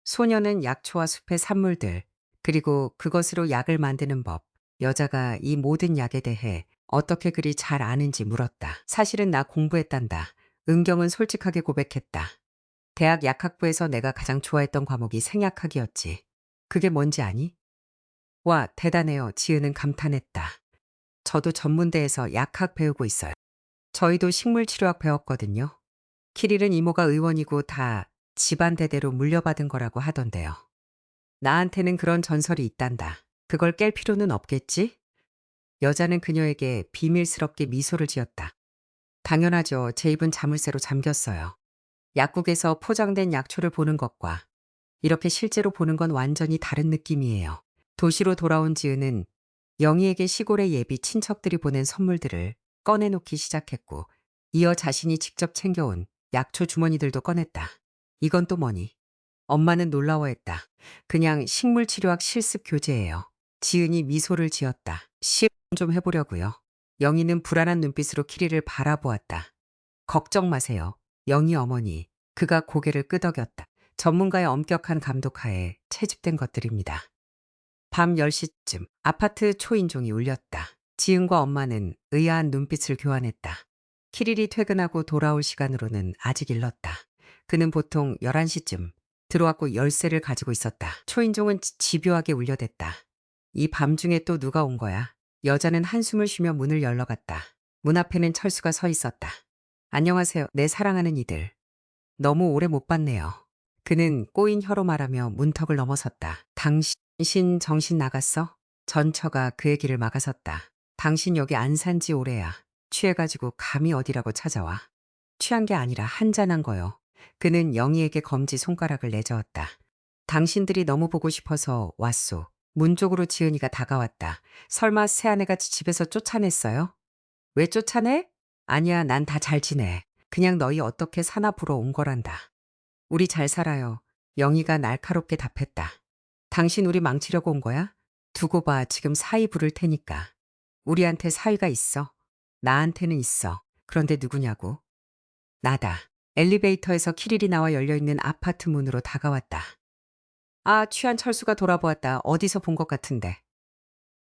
소녀는 약초와 숲의 산물들, 그리고 그것으로 약을 만드는 법, 여자가 이 모든 약에 대해 어떻게 그리 잘 아는지 물었다. 사실은 나 공부했단다. 은경은 솔직하게 고백했다. 대학 약학부에서 내가 가장 좋아했던 과목이 생약학이었지. 그게 뭔지 아니? 와, 대단해요. 지은은 감탄했다. 저도 전문대에서 약학 배우고 있어요. 저희도 식물치료학 배웠거든요. 키릴은 이모가 의원이고 다 집안 대대로 물려받은 거라고 하던데요. 나한테는 그런 전설이 있단다. 그걸 깰 필요는 없겠지? 여자는 그녀에게 비밀스럽게 미소를 지었다. 당연하죠. 제 입은 자물쇠로 잠겼어요. 약국에서 포장된 약초를 보는 것과 이렇게 실제로 보는 건 완전히 다른 느낌이에요. 도시로 돌아온 지은은 영희에게 시골의 예비 친척들이 보낸 선물들을 꺼내놓기 시작했고, 이어 자신이 직접 챙겨온 약초 주머니들도 꺼냈다. 이건 또 뭐니? 엄마는 놀라워했다. 그냥 식물치료학 실습 교재예요. 지은이 미소를 지었다. 시험 좀 해보려고요. 영희는 불안한 눈빛으로 키리를 바라보았다. 걱정 마세요. 영희 어머니. 그가 고개를 끄덕였다. 전문가의 엄격한 감독하에 채집된 것들입니다. 밤 10시쯤 아파트 초인종이 울렸다. 지은과 엄마는 의아한 눈빛을 교환했다. 키릴이 퇴근하고 돌아올 시간으로는 아직 일렀다. 그는 보통 11시쯤 들어왔고 열쇠를 가지고 있었다. 초인종은 집요하게 울려댔다. 이 밤중에 또 누가 온 거야? 여자는 한숨을 쉬며 문을 열러갔다. 문 앞에는 철수가 서 있었다. 안녕하세요, 내 사랑하는 이들. 너무 오래 못 봤네요. 그는 꼬인 혀로 말하며 문턱을 넘어섰다. 당신 정신 나갔어? 전처가 그의 길을 막아섰다. 당신 여기 안 산지 오래야. 취해가지고 감히 어디라고 찾아와. 취한 게 아니라 한잔한 거요. 그는 영희에게 검지 손가락을 내저었다. 당신들이 너무 보고 싶어서 왔소. 문 쪽으로 지은이가 다가왔다. 설마 새아내가 집에서 쫓아냈어요? 왜 쫓아내? 아니야, 난 다 잘 지내. 그냥 너희 어떻게 사나 보러 온 거란다. 우리 잘 살아요. 영희가 날카롭게 답했다. 당신 우리 망치려고 온 거야? 두고 봐, 지금 사위 부를 테니까. 우리한테 사위가 있어. 나한테는 있어. 그런데 누구냐고? 나다. 엘리베이터에서 키릴이 나와 열려있는 아파트 문으로 다가왔다. 아, 취한 철수가 돌아보았다. 어디서 본 것 같은데.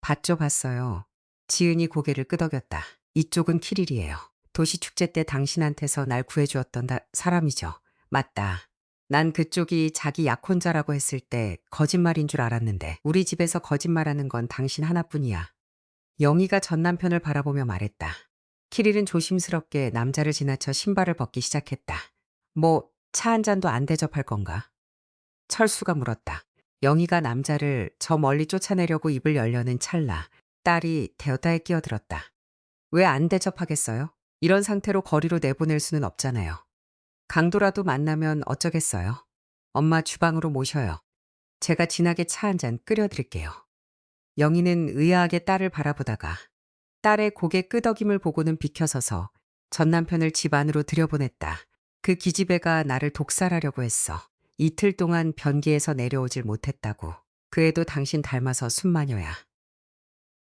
봤죠, 봤어요. 지은이 고개를 끄덕였다. 이쪽은 키릴이에요. 도시축제 때 당신한테서 날 구해주었던 사람이죠. 맞다. 난 그쪽이 자기 약혼자라고 했을 때 거짓말인 줄 알았는데 우리 집에서 거짓말하는 건 당신 하나뿐이야. 영희가 전 남편을 바라보며 말했다. 키릴은 조심스럽게 남자를 지나쳐 신발을 벗기 시작했다. 뭐 차 한 잔도 안 대접할 건가? 철수가 물었다. 영희가 남자를 저 멀리 쫓아내려고 입을 열려는 찰나 딸이 대어다에 끼어들었다. 왜 안 대접하겠어요? 이런 상태로 거리로 내보낼 수는 없잖아요. 강도라도 만나면 어쩌겠어요? 엄마 주방으로 모셔요. 제가 진하게 차 한 잔 끓여드릴게요. 영희는 의아하게 딸을 바라보다가 딸의 고개 끄덕임을 보고는 비켜서서 전 남편을 집 안으로 들여보냈다. 그 기집애가 나를 독살하려고 했어. 이틀 동안 변기에서 내려오질 못했다고. 그 애도 당신 닮아서 순마녀야.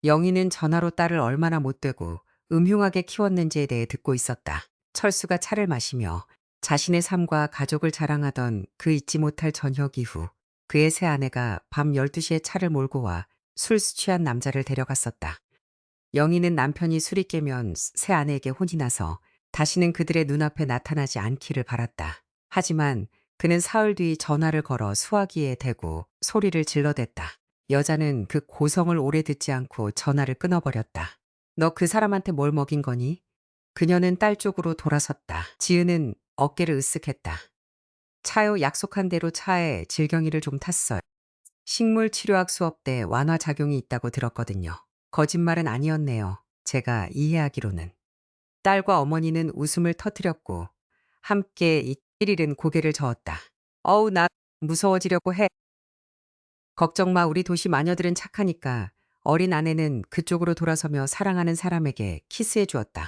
영희는 전화로 딸을 얼마나 못되고 음흉하게 키웠는지에 대해 듣고 있었다. 철수가 차를 마시며 자신의 삶과 가족을 자랑하던 그 잊지 못할 저녁 이후 그의 새 아내가 밤 12시에 차를 몰고 와 술 취한 남자를 데려갔었다. 영희는 남편이 술이 깨면 새 아내에게 혼이 나서 다시는 그들의 눈앞에 나타나지 않기를 바랐다. 하지만 그는 사흘 뒤 전화를 걸어 수화기에 대고 소리를 질러댔다. 여자는 그 고성을 오래 듣지 않고 전화를 끊어버렸다. 너 그 사람한테 뭘 먹인 거니? 그녀는 딸 쪽으로 돌아섰다. 지은은 어깨를 으쓱했다. 차요, 약속한 대로 차에 질경이를 좀 탔어요. 식물 치료학 수업 때 완화 작용이 있다고 들었거든요. 거짓말은 아니었네요. 제가 이해하기로는. 딸과 어머니는 웃음을 터뜨렸고 함께 이 일일은 고개를 저었다. 어우, 나 무서워지려고 해. 걱정 마, 우리 도시 마녀들은 착하니까. 어린 아내는 그쪽으로 돌아서며 사랑하는 사람에게 키스해 주었다.